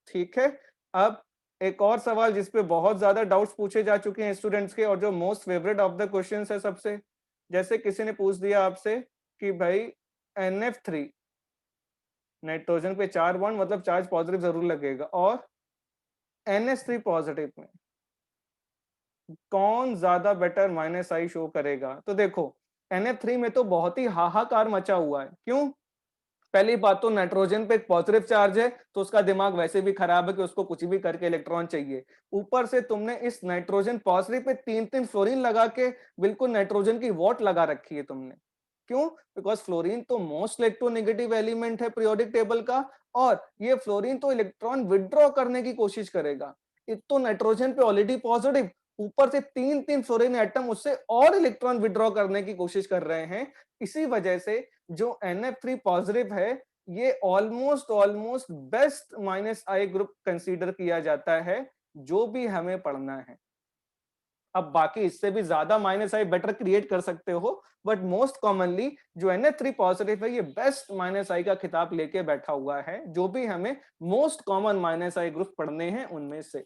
ठीक है, अब एक और सवाल जिसपे बहुत ज्यादा डाउट्स पूछे जा चुके हैं स्टूडेंट्स के, और जो most favourite of the questions है सबसे, जैसे किसी ने पूछ दिया आपसे कि भाई NF3, नाइट्रोजन पे 4 बॉन्ड मतलब चार्ज पॉजिटिव जरूर लगेगा, और NH3 पॉजिटिव में कौन ज्यादा बेटर माइनस आई शो करेगा। तो देखो NF3 में तो बहुत ही हाहाकार मचा हुआ है, क्यों, पहली बात तो नाइट्रोजन पे एक पॉजिटिव चार्ज है, तो उसका दिमाग वैसे भी खराब है कि उसको कुछ भी करके इलेक्ट्रॉन चाहिए। ऊपर से तुमने इस नाइट्रोजन पॉजिटिव पे 3-3 फ्लोरीन लगा के बिल्कुल नाइट्रोजन की वॉट लगा रखी है तुमने। क्यों, बिकॉज फ्लोरीन तो मोस्ट इलेक्ट्रोनेगेटिव एलिमेंट है पीरियोडिक टेबल का, और ये फ्लोरीन तो इलेक्ट्रॉन विड्रॉ करने की कोशिश करेगा। एक तो नाइट्रोजन पे ऑलरेडी पॉजिटिव, ऊपर से 3-3 फ्लोरीन एटम उससे और इलेक्ट्रॉन विड्रॉ करने की कोशिश कर रहे हैं। इसी वजह से जो NF3 पॉजिटिव है ये ऑलमोस्ट बेस्ट माइनस आई ग्रुप कंसीडर किया जाता है जो भी हमें पढ़ना है। अब बाकी इससे भी ज्यादा माइनस आई बेटर क्रिएट कर सकते हो, बट मोस्ट कॉमनली जो NH3 पॉजिटिव है ये बेस्ट माइनस आई का खिताब लेके बैठा हुआ है, जो भी हमें मोस्ट कॉमन माइनस आई ग्रुप पढ़ने हैं उनमें से।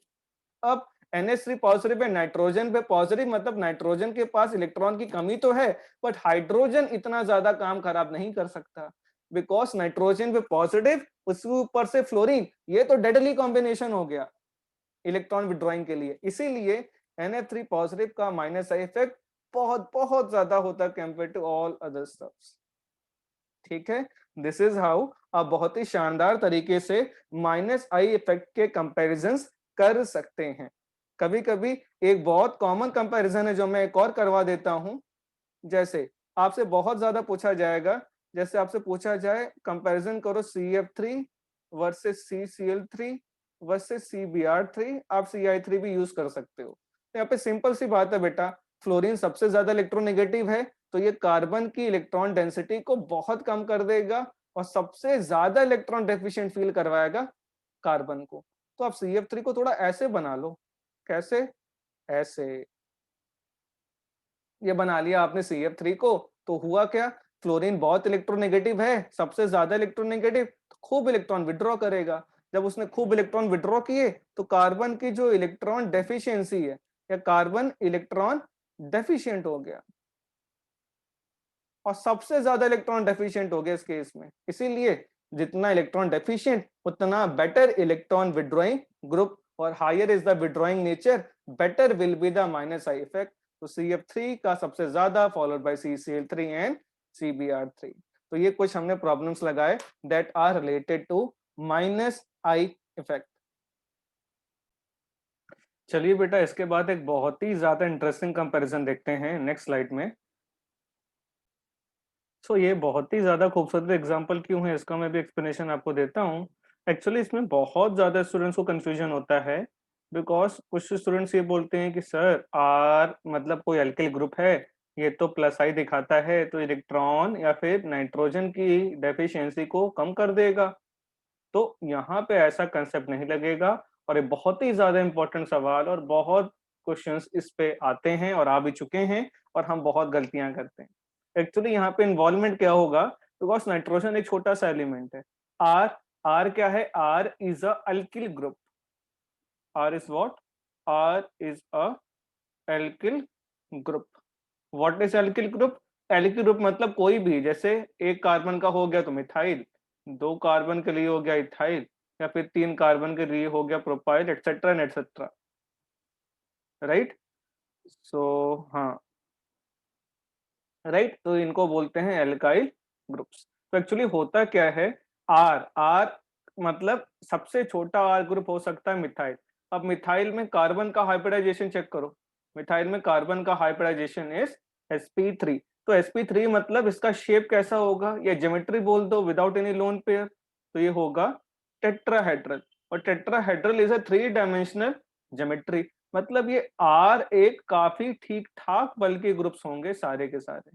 अब NH3 पॉजिटिव है, नाइट्रोजन पे पॉजिटिव, मतलब नाइट्रोजन के पास इलेक्ट्रॉन की कमी तो है, बट हाइड्रोजन इतना ज्यादा काम खराब नहीं कर सकता, बिकॉज नाइट्रोजन पे पॉजिटिव उसके ऊपर से फ्लोरीन, ये तो डेडली कॉम्बिनेशन हो गया इलेक्ट्रॉन विड्रॉइंग के लिए। इसीलिए NF3 पॉजिटिव का माइनस आई इफेक्ट बहुत बहुत ज्यादा होता है compare to all other stuffs. ठीक है, दिस इज हाउ आप बहुत ही शानदार तरीके से माइनस आई इफेक्ट के कंपैरिजंस कर सकते हैं। कभी कभी एक बहुत कॉमन कंपैरिजन है जो मैं एक और करवा देता हूं, जैसे आपसे बहुत ज्यादा पूछा जाएगा, जैसे आपसे पूछा जाए कंपैरिजन करो CF3 versus CCl3 versus CBr3, आप CI3 भी यूज कर सकते हो। तो यहाँ पे सिंपल सी बात है बेटा, फ्लोरीन सबसे ज्यादा इलेक्ट्रोनेगेटिव है, तो ये कार्बन की इलेक्ट्रॉन डेंसिटी को बहुत कम कर देगा और सबसे ज्यादा इलेक्ट्रॉन डेफिशिएंट फील करवाएगा कार्बन को। तो आप CF3 को थोड़ा ऐसे बना लो, कैसे, ऐसे ये बना लिया आपने CF3 को, तो हुआ क्या, फ्लोरीन बहुत इलेक्ट्रोनेगेटिव है, सबसे ज्यादा इलेक्ट्रोनेगेटिव, तो खूब इलेक्ट्रॉन विड्रॉ करेगा। जब उसने खूब इलेक्ट्रॉन विड्रॉ किए तो कार्बन की जो इलेक्ट्रॉन डेफिशिएंसी है या कार्बन इलेक्ट्रॉन डेफिशिएंट हो गया, और सबसे ज्यादा इलेक्ट्रॉन डेफिशिएंट हो गया इस केस में। इसीलिए जितना इलेक्ट्रॉन डेफिशिएंट उतना बेटर इलेक्ट्रॉन विड्रॉइंग ग्रुप, और higher is the withdrawing nature better will be the minus I effect. तो CF3 का सबसे ज्यादा, followed by CCl3 and CBr3। तो ये कुछ हमने प्रॉब्लम्स लगाए that are related to minus I effect. चलिए बेटा, इसके बाद एक बहुत ही ज्यादा इंटरेस्टिंग कंपैरिजन देखते हैं नेक्स्ट स्लाइड में। सो ये बहुत ही ज्यादा खूबसूरत एग्जांपल क्यों है, इसका मैं भी एक्सप्लेनेशन आपको देता हूँ। एक्चुअली इसमें बहुत ज्यादा स्टूडेंट्स को कंफ्यूजन होता है, बिकॉज कुछ स्टूडेंट्स ये बोलते हैं कि सर आर मतलब कोई अल्किल ग्रुप है, ये तो प्लस आई दिखाता है, तो इलेक्ट्रॉन या फिर नाइट्रोजन की डेफिशिएंसी को कम कर देगा। तो यहाँ पे ऐसा कंसेप्ट नहीं लगेगा, और ये बहुत ही ज्यादा इंपॉर्टेंट सवाल, और बहुत क्वेश्चंस इस पे आते हैं और आ भी चुके हैं, और हम बहुत गलतियां करते हैं। एक्चुअली यहाँ पे इन्वॉल्वमेंट क्या होगा, बिकॉज नाइट्रोजन एक छोटा सा एलिमेंट है। आर आर क्या है, R is a alkyl group. R is what, R is a alkyl group. What is alkyl group, alkyl group मतलब कोई भी, जैसे एक कार्बन का हो गया तो मिथाइल, दो कार्बन के लिए हो गया इथाइल, या फिर तीन कार्बन के लिए हो गया propyl, et cetera and et cetera. Right. So हाँ, राइट, तो इनको बोलते हैं एल्काइल ग्रुप्स। तो एक्चुअली होता क्या है, आर आर मतलब सबसे छोटा आर ग्रुप हो सकता है मिथाइल। अब मिथाइल में कार्बन का हाइब्रिडाइजेशन चेक करो, मिथाइल में कार्बन का हाइब्रिडाइजेशन इज sp3। तो sp3 मतलब इसका शेप कैसा होगा, या ज्योमेट्री बोल दो विदाउट एनी लोन पेयर, तो ये होगा टेट्राहेड्रल। और tetrahedral is a three dimensional geometry. मतलब ये आर एक काफी ठीक ठाक बल्कि ग्रुप्स होंगे सारे के सारे।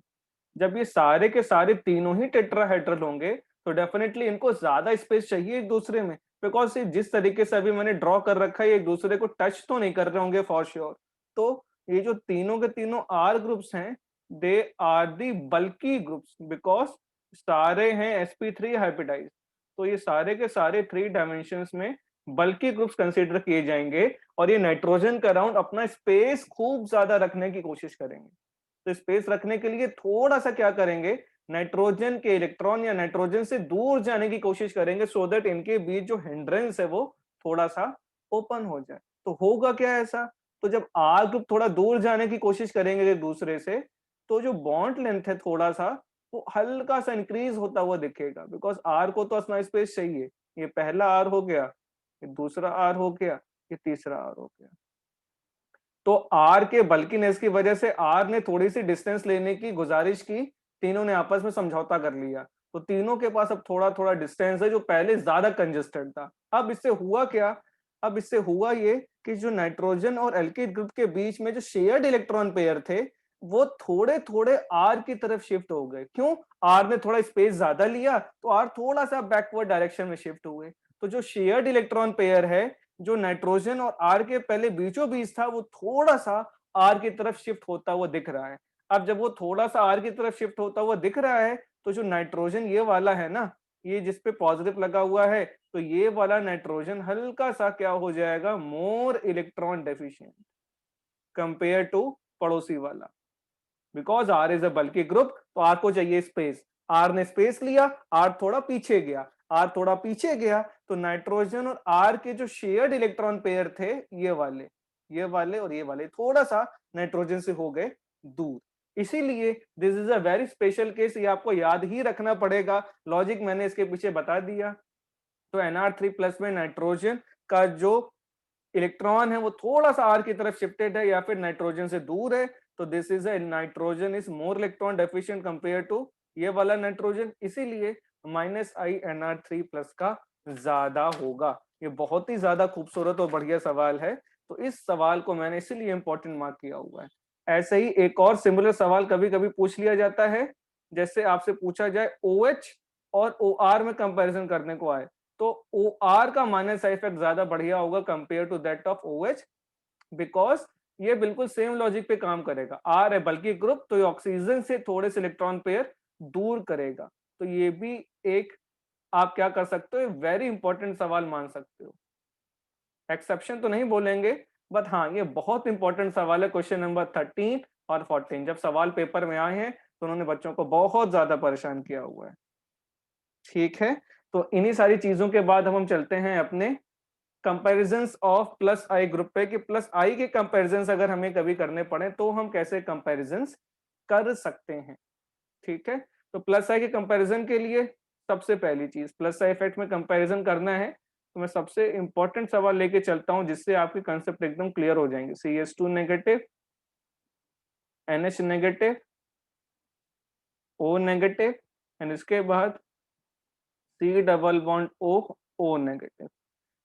जब ये सारे के सारे तीनों ही टेट्राहेड्रल होंगे, तो डेफिनेटली इनको ज्यादा स्पेस चाहिए एक दूसरे में, बिकॉज ये जिस तरीके से अभी मैंने ड्रॉ कर रखा है, एक दूसरे को टच तो नहीं कर रहे होंगे फॉर श्योर। तो ये जो तीनों के तीनों आर ग्रुप्स हैं, they are the bulky groups, because सारे हैं sp3 हाइब्रिडाइज। तो ये सारे के सारे थ्री डायमेंशंस में बल्की ग्रुप्स कंसीडर किए जाएंगे, और ये नाइट्रोजन के अराउंड अपना स्पेस खूब ज्यादा रखने की कोशिश करेंगे। तो स्पेस रखने के लिए थोड़ा सा क्या करेंगे, नाइट्रोजन के इलेक्ट्रॉन या नाइट्रोजन से दूर जाने की कोशिश करेंगे, सो दैट इनके बीच जो हिंड्रेंस है वो थोड़ा सा ओपन हो जाए। तो होगा क्या ऐसा, तो जब आर ग्रुप थोड़ा दूर जाने की कोशिश करेंगे एक दूसरे से, तो जो बॉन्ड लेंथ है थोड़ा सा वो हल्का सा इंक्रीज होता हुआ दिखेगा, बिकॉज आर को तो अपना स्पेस चाहिए। ये पहला आर हो गया, ये दूसरा आर हो गया, ये तीसरा आर हो गया। तो आर के बल्कीनेस की वजह से आर ने थोड़ी सी डिस्टेंस लेने की गुजारिश की, तीनों ने आपस में समझौता कर लिया। तो तीनों के पास अब थोड़ा थोड़ा डिस्टेंस है, जो पहले ज्यादा कंजेस्टेड था। अब इससे हुआ क्या, अब इससे हुआ ये कि जो नाइट्रोजन और एल्किल ग्रुप के बीच में जो शेयर्ड इलेक्ट्रॉन पेयर थे, वो थोड़े थोड़े आर की तरफ शिफ्ट हो गए। क्यों, आर ने थोड़ा स्पेस ज्यादा लिया, तो आर थोड़ा सा बैकवर्ड डायरेक्शन में शिफ्ट हुए। तो जो शेयर्ड इलेक्ट्रॉन पेयर है, जो नाइट्रोजन और आर के पहले बीचों बीच था, वो थोड़ा सा आर की तरफ शिफ्ट होता हुआ दिख रहा है। अब जब वो थोड़ा सा आर की तरफ शिफ्ट होता हुआ दिख रहा है, तो जो नाइट्रोजन ये वाला है ना, ये जिस पे पॉजिटिव लगा हुआ है, तो ये वाला नाइट्रोजन हल्का सा क्या हो जाएगा, more electron deficient compare to पड़ोसी वाला। बिकॉज आर इज अ बल्कि ग्रुप, तो आर को चाहिए स्पेस। आर ने स्पेस लिया, आर थोड़ा पीछे गया, आर थोड़ा पीछे गया, तो नाइट्रोजन और आर के जो शेयर्ड इलेक्ट्रॉन पेयर थे, ये वाले और ये वाले थोड़ा सा नाइट्रोजन से हो गए दूर। इसीलिए this is a very special case, ये आपको याद ही रखना पड़ेगा। लॉजिक मैंने इसके पीछे बता दिया। तो Nr3+ में नाइट्रोजन का जो इलेक्ट्रॉन है वो थोड़ा सा आर की तरफ शिफ्टेड है, या फिर नाइट्रोजन से दूर है। तो this is a nitrogen is more electron deficient compare to ये वाला नाइट्रोजन, इसीलिए -I Nr3+ का ज्यादा होगा। ये बहुत ही ज्यादा खूबसूरत और बढ़िया सवाल है, तो इस सवाल को मैंने इसीलिए इंपॉर्टेंट मार्क किया हुआ है। ऐसे ही एक और सिमिलर सवाल कभी कभी पूछ लिया जाता है, जैसे आपसे पूछा जाए OH और OR में कंपैरिजन करने को आए, तो ओ आर का माइनस इफेक्ट ज्यादा बढ़िया होगा compare to that of O H, because ये बिल्कुल सेम लॉजिक पे काम करेगा। आर है बल्कि ग्रुप, तो ये ऑक्सीजन से थोड़े से इलेक्ट्रॉन पेयर दूर करेगा। तो ये भी एक आप क्या कर सकते हो, वेरी इंपॉर्टेंट सवाल मान सकते हो। एक्सेप्शन तो नहीं बोलेंगे, बट हाँ ये बहुत इंपॉर्टेंट सवाल है। क्वेश्चन नंबर 13 और 14 जब सवाल पेपर में आए हैं, तो उन्होंने बच्चों को बहुत ज्यादा परेशान किया हुआ है। ठीक है, तो इन्हीं सारी चीजों के बाद हम चलते हैं अपने comparisons of plus I group पे, कि प्लस आई के कंपैरिजंस अगर हमें कभी करने पड़े तो हम कैसे कंपैरिजंस कर सकते हैं। ठीक है, तो प्लस आई के कंपैरिजन के लिए सबसे पहली चीज, प्लस आई इफेक्ट में कंपैरिजन करना है, तो मैं सबसे इंपॉर्टेंट सवाल लेके चलता हूं जिससे आपके कंसेप्ट एकदम क्लियर हो जाएंगे। CH2 negative, NH negative, O negative and इसके बाद C double bond O negative.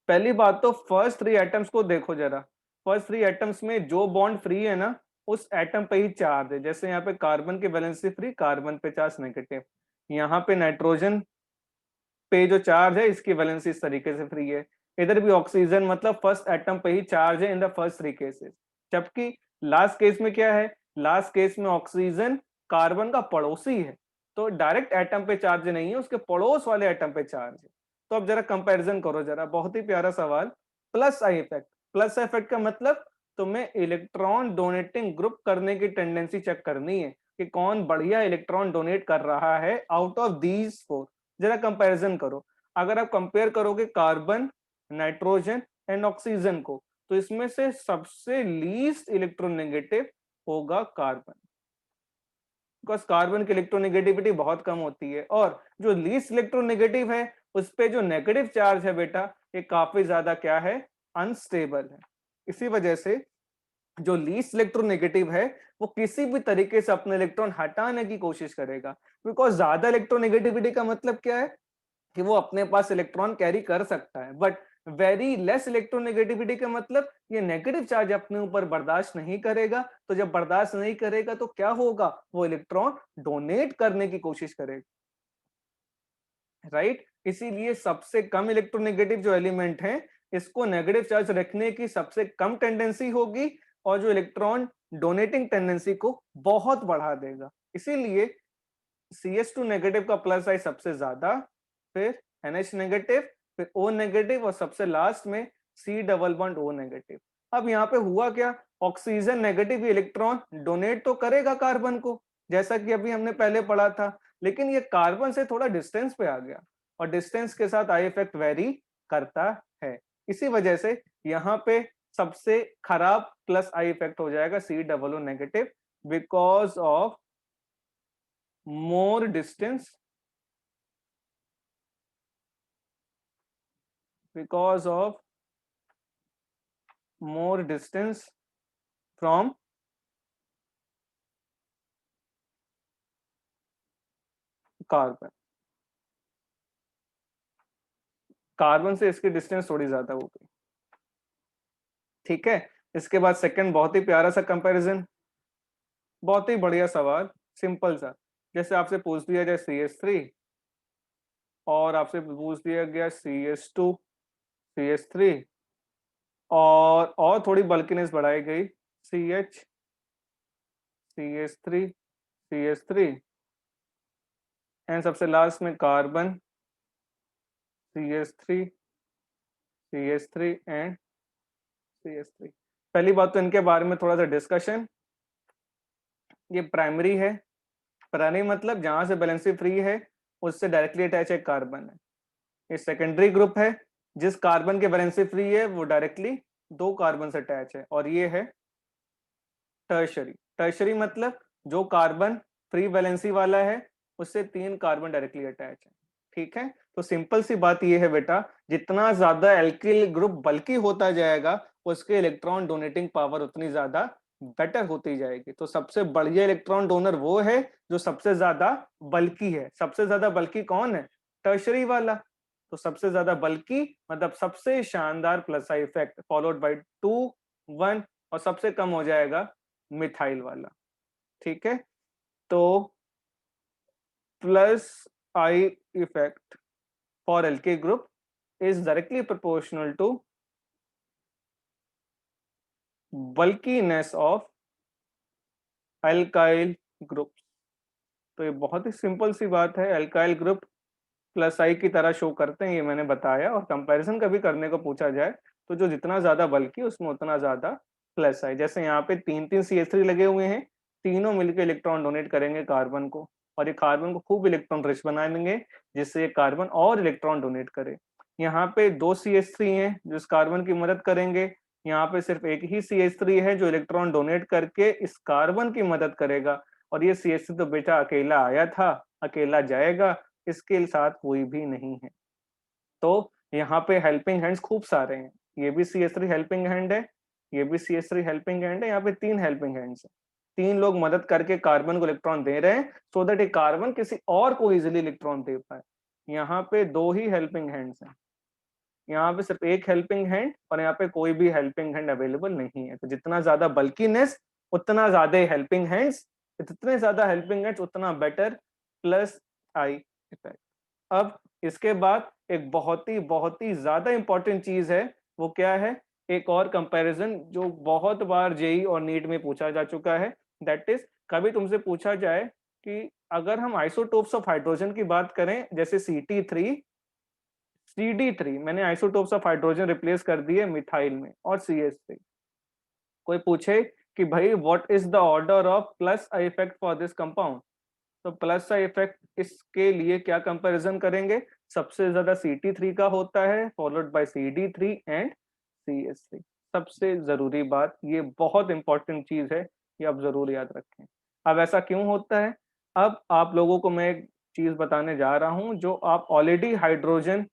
पहली बात तो फर्स्ट थ्री एटम्स को देखो जरा। फर्स्ट थ्री एटम्स में जो बॉन्ड फ्री है ना, उस एटम पे ही चार्ज है। जैसे यहाँ पे कार्बन की वैलेंसी फ्री, कार्बन पे चार्ज नेगेटिव। यहाँ पे नाइट्रोजन पे जो चार्ज है इसकी वैलेंसी इस तरीके से फ्री है। इधर भी ऑक्सीजन मतलब फर्स्ट एटम पे ही चार्ज है in the first three cases. जबकि लास्ट केस में क्या है, लास्ट केस में ऑक्सीजन कार्बन का पड़ोसी है, तो डायरेक्ट एटम पे चार्ज नहीं है, उसके पड़ोस वाले एटम पे चार्ज है। तो अब जरा कंपैरिजन करो जरा, बहुत ही प्यारा सवाल। Plus I effect, plus effect का मतलब तुम्हें इलेक्ट्रॉन डोनेटिंग ग्रुप करने की टेंडेंसी चेक करनी है कि कौन बढ़िया इलेक्ट्रॉन डोनेट कर रहा है आउट ऑफ दीज फोर। जरा कंपैरिजन करो। अगर आप कंपेयर करोगे कार्बन, नाइट्रोजन एंड ऑक्सीजन को, तो इसमें से सबसे लीस्ट इलेक्ट्रोनेगेटिव होगा कार्बन, बिकॉज कार्बन की इलेक्ट्रोनेगेटिविटी बहुत कम होती है। और जो लीस्ट इलेक्ट्रोनेगेटिव है उस पे जो नेगेटिव चार्ज है बेटा, ये काफी ज्यादा क्या है, अनस्टेबल है। इसी वजह से जो लीस्ट इलेक्ट्रोनेगेटिव है वो किसी भी तरीके से अपने इलेक्ट्रॉन हटाने की कोशिश करेगा। बिकॉज ज्यादा इलेक्ट्रोनेगेटिविटी का मतलब क्या है कि वो अपने पास इलेक्ट्रॉन कैरी कर सकता है, बट वेरी लेस इलेक्ट्रोनेगेटिविटी का मतलब ये नेगेटिव चार्ज अपने ऊपर बर्दाश्त नहीं करेगा। तो जब बर्दाश्त नहीं करेगा तो क्या होगा, वो इलेक्ट्रॉन डोनेट करने की कोशिश करेगा, राइट। इसीलिए सबसे कम इलेक्ट्रोनेगेटिव जो एलिमेंट है, इसको नेगेटिव चार्ज रखने की सबसे कम टेंडेंसी होगी, और जो इलेक्ट्रॉन डोनेटिंग टेंडेंसी को बहुत बढ़ा देगा। इसीलिए CH2 नेगेटिव का प्लस आई सबसे ज्यादा, फिर NH नेगेटिव, फिर O नेगेटिव, और सबसे लास्ट में C double bond O negative. अब यहाँ पे हुआ क्या, ऑक्सीजन नेगेटिव इलेक्ट्रॉन डोनेट तो करेगा कार्बन को, जैसा कि अभी हमने पहले पढ़ा था, लेकिन ये कार्बन से थोड़ा डिस्टेंस पे आ गया, और डिस्टेंस के साथ आई इफेक्ट वेरी करता है। इसी वजह से यहाँ पे सबसे खराब प्लस आई इफेक्ट हो जाएगा C double O negative, because of more distance, because of more distance from carbon. Carbon से इसकी डिस्टेंस थोड़ी ज्यादा हो गई, ठीक है। इसके बाद सेकंड बहुत ही प्यारा सा कंपैरिजन, बहुत ही बढ़िया सवाल, सिंपल सा। जैसे आपसे पूछ दिया जाए CH3 और आपसे पूछ दिया गया CH2, CH3, और थोड़ी बल्कीनेस बढ़ाई गई, CH, CH3, CH3, एंड सबसे लास्ट में carbon, CH3, CH3 and CH3। पहली बात तो इनके बारे में थोड़ा सा डिस्कशन। ये प्राइमरी है, प्राइमरी मतलब जहां से वैलेंसी फ्री है उससे डायरेक्टली अटैच है कार्बन है। ये सेकेंडरी ग्रुप है, जिस कार्बन के वैलेंसी फ्री है वो डायरेक्टली दो कार्बन से अटैच है, और ये है टर्शरी। टर्शरी मतलब जो कार्बन फ्री वैलेंसी वाला है उससे तीन कार्बन डायरेक्टली अटैच है, ठीक है। तो सिंपल सी बात ये है बेटा, जितना ज्यादा एल्किल ग्रुप बल्की होता जाएगा उसके इलेक्ट्रॉन डोनेटिंग पावर उतनी ज्यादा बेटर होती जाएगी। तो सबसे बढ़िया इलेक्ट्रॉन डोनर वो है जो सबसे ज्यादा बल्की है। सबसे ज्यादा बल्की कौन है, टर्शरी वाला। तो सबसे ज्यादा बल्की मतलब सबसे शानदार plus I effect, followed by 2, 1, और सबसे कम हो जाएगा मिथाइल वाला, ठीक है। तो प्लस आई इफेक्ट फॉर एल्के group is directly proportional to bulkiness of alkyl groups। तो ये बहुत ही सिंपल सी बात है, अल्काइल ग्रुप प्लस आई की तरह शो करते हैं, ये मैंने बताया। और कंपैरिजन कभी करने को पूछा जाए तो जो जितना ज्यादा बल्कि उसमें उतना ज्यादा प्लस आई। जैसे यहाँ पे तीन तीन CH3 लगे हुए हैं, तीनों मिलकर इलेक्ट्रॉन डोनेट करेंगे कार्बन को, और ये कार्बन को खूब इलेक्ट्रॉन रिच बनाएंगे जिससे ये कार्बन और इलेक्ट्रॉन डोनेट करे। यहाँ पे दो CH3 हैं जो इस कार्बन की मदद करेंगे, यहाँ पे सिर्फ एक ही CH3 है जो इलेक्ट्रॉन डोनेट करके इस कार्बन की मदद करेगा। और ये CH3 तो बेटा अकेला आया था, अकेला जाएगा, इसके साथ कोई भी नहीं है। तो यहाँ पे हेल्पिंग हैंड्स खूब सारे हैं, ये भी CH3 हेल्पिंग हैंड है, ये भी CH3 हेल्पिंग हैंड है, यहाँ पे 3 हेल्पिंग हैंड्स है, 3 लोग मदद करके कार्बन को इलेक्ट्रॉन दे रहे हैं सो दैट ये कार्बन किसी और को इजिली इलेक्ट्रॉन दे पाए। यहाँ पे 2 ही हेल्पिंग हैंड्स हैं, यहाँ पे सिर्फ एक हेल्पिंग हैंड और यहाँ पे कोई भी हेल्पिंग हैंड अवेलेबल नहीं है। तो जितना ज्यादा बल्कीनेस उतना ज्यादा हेल्पिंग हैंड्स, जितने ज्यादा हेल्पिंग हैंड्स उतना बेटर, प्लस आई इफेक्ट। अब इसके बाद एक बहुत ही ज्यादा इंपॉर्टेंट चीज है, वो क्या है, एक और कंपैरिजन जो बहुत बार जेई और नीट में पूछा जा चुका है, दैट इज कभी तुमसे पूछा जाए कि अगर हम आइसोटोप्स ऑफ हाइड्रोजन की बात करें जैसे CT3 CD3, मैंने आइसोटोप्स ऑफ हाइड्रोजन रिप्लेस कर दिए मिथाइल में, और CH3, कोई पूछे कि भाई what is the order of plus I effect for this compound, तो प्लस आई इफेक्ट इसके लिए क्या कंपैरिजन करेंगे, सबसे ज्यादा CT3 का होता है followed by CD3 and CH3। सबसे जरूरी बात, ये बहुत इंपॉर्टेंट चीज है, ये आप जरूर याद रखें। अब ऐसा क्यों होता है, अब आप लोगों को मैं एक चीज बताने जा रहा हूं जो आप ऑलरेडी हाइड्रोजन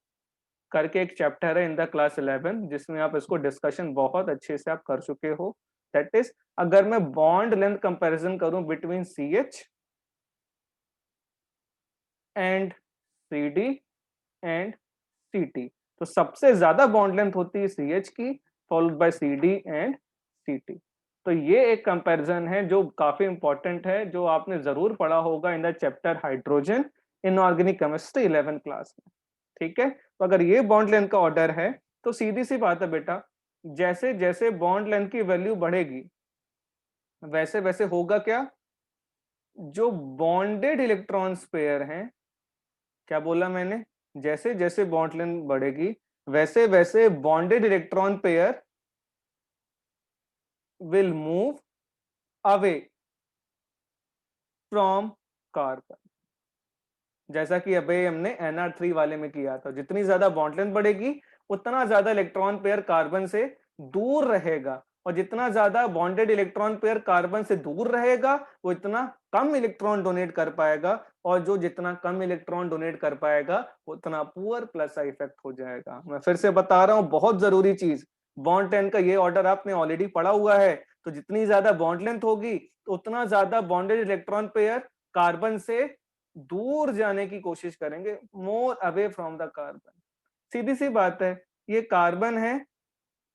करके एक चैप्टर है इन द क्लास 11 जिसमें आप इसको डिस्कशन बहुत अच्छे से आप कर चुके हो। दैट इज अगर मैं बॉन्ड लेंथ कंपैरिजन करूं between CH and CD and CT, तो सबसे ज्यादा बॉन्ड लेंथ होती है CH की, followed by CD and CT। तो ये एक कंपैरिजन है जो काफी इंपॉर्टेंट है, जो आपने जरूर पढ़ा होगा in the chapter hydrogen inorganic chemistry 11 class में। ठीक है, तो अगर ये बॉन्ड लेंथ का ऑर्डर है तो सीधी सी बात है बेटा, जैसे जैसे बॉन्ड लेंथ की वैल्यू बढ़ेगी वैसे वैसे होगा क्या, जो बॉन्डेड इलेक्ट्रॉन्स पेयर हैं, क्या बोला मैंने, जैसे जैसे बॉन्ड लेंथ बढ़ेगी वैसे वैसे bonded electron pair will move away from carbon, जैसा कि अबे हमने NR3 वाले में किया था, जितनी ज्यादा बॉन्ड लेंथ बढ़ेगी उतना ज्यादा इलेक्ट्रॉन पेयर कार्बन से दूर रहेगा, और जितना ज्यादा बॉन्डेड इलेक्ट्रॉन पेयर कार्बन से दूर रहेगा वो इतना कम इलेक्ट्रॉन डोनेट कर पाएगा, और जो जितना कम इलेक्ट्रॉन डोनेट कर पाएगा उतना पुअर प्लस आई इफेक्ट हो जाएगा। मैं फिर से बता रहा हूं, बहुत जरूरी चीज, बॉन्ड लेंथ का ये ऑर्डर आपने ऑलरेडी पढ़ा हुआ है, तो जितनी ज्यादा बॉन्ड लेंथ होगी तो उतना ज्यादा बॉन्डेड इलेक्ट्रॉन पेयर कार्बन से दूर जाने की कोशिश करेंगे, मोर अवे फ्रॉम द कार्बन। सीधी सी बात है, ये कार्बन है,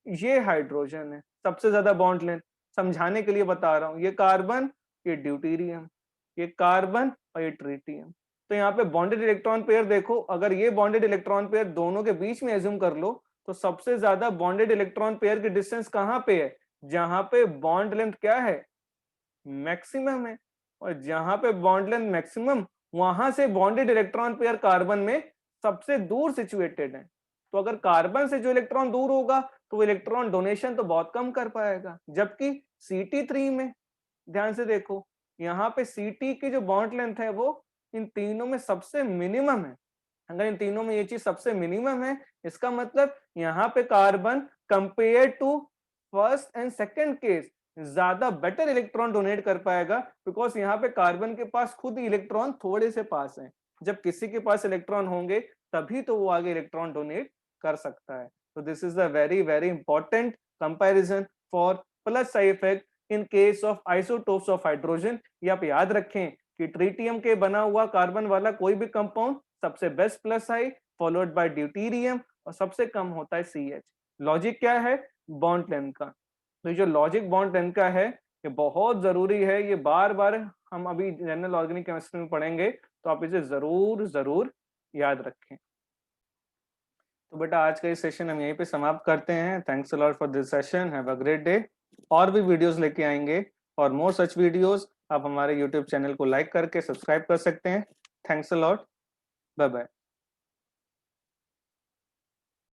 ये हाइड्रोजन है, सबसे ज्यादा बॉन्ड लेंथ, समझाने के लिए बता रहा हूं, ये कार्बन, ये ड्यूटीरियम, ये कार्बन और ये ट्रिटियम। तो यहाँ पे बॉन्डेड इलेक्ट्रॉन पेयर देखो, अगर ये बॉन्डेड इलेक्ट्रॉन पेयर दोनों के बीच में एज्यूम कर लो, तो सबसे ज्यादा बॉन्डेड इलेक्ट्रॉन पेयर की डिस्टेंस कहाँ पे है, जहां पे बॉन्ड लेंथ क्या है, मैक्सिमम है, और जहां पे बॉन्ड लेंथ मैक्सिमम, वहां से बॉन्डेड इलेक्ट्रॉन पेयर कार्बन में सबसे दूर सिचुएटेड है। तो अगर कार्बन से जो इलेक्ट्रॉन दूर होगा तो वो इलेक्ट्रॉन डोनेशन तो बहुत कम कर पाएगा, जबकि CT3 में ध्यान से देखो, यहाँ पे CT की जो बॉन्ड लेंथ है वो इन तीनों में सबसे मिनिमम है। अगर इन तीनों में ये चीज सबसे मिनिमम है, इसका मतलब यहाँ पे carbon compare to first and second case ज्यादा बेटर इलेक्ट्रॉन डोनेट कर पाएगा, बिकॉज यहाँ पे कार्बन के पास खुद ही इलेक्ट्रॉन थोड़े से पास हैं। जब किसी के पास इलेक्ट्रॉन होंगे तभी तो वो आगे इलेक्ट्रॉन डोनेट कर सकता है। तो this is a very very important comparison for plus side effect in case of isotopes of hydrogen. ये आप याद रखें कि ट्रिटियम के बना हुआ कार्बन वाला कोई भी कंपाउंड सबसे best plus I, followed by deuterium, और सबसे कम होता है CH। लॉजिक क्या है, बॉन्ड लेंथ का। तो जो लॉजिक बॉन्ड लेंथ का है ये बहुत जरूरी है, ये बार बार हम अभी जनरल ऑर्गेनिक केमिस्ट्री में पढ़ेंगे, तो आप इसे जरूर जरूर याद रखें। तो बेटा आज का ये सेशन हम यहीं पे समाप्त करते हैं। Thanks a lot for this session, have a great day. और भी वीडियोस लेके आएंगे, और मोर सच वीडियोस आप हमारे यूट्यूब चैनल को लाइक करके सब्सक्राइब कर सकते हैं। Thanks a lot, bye bye.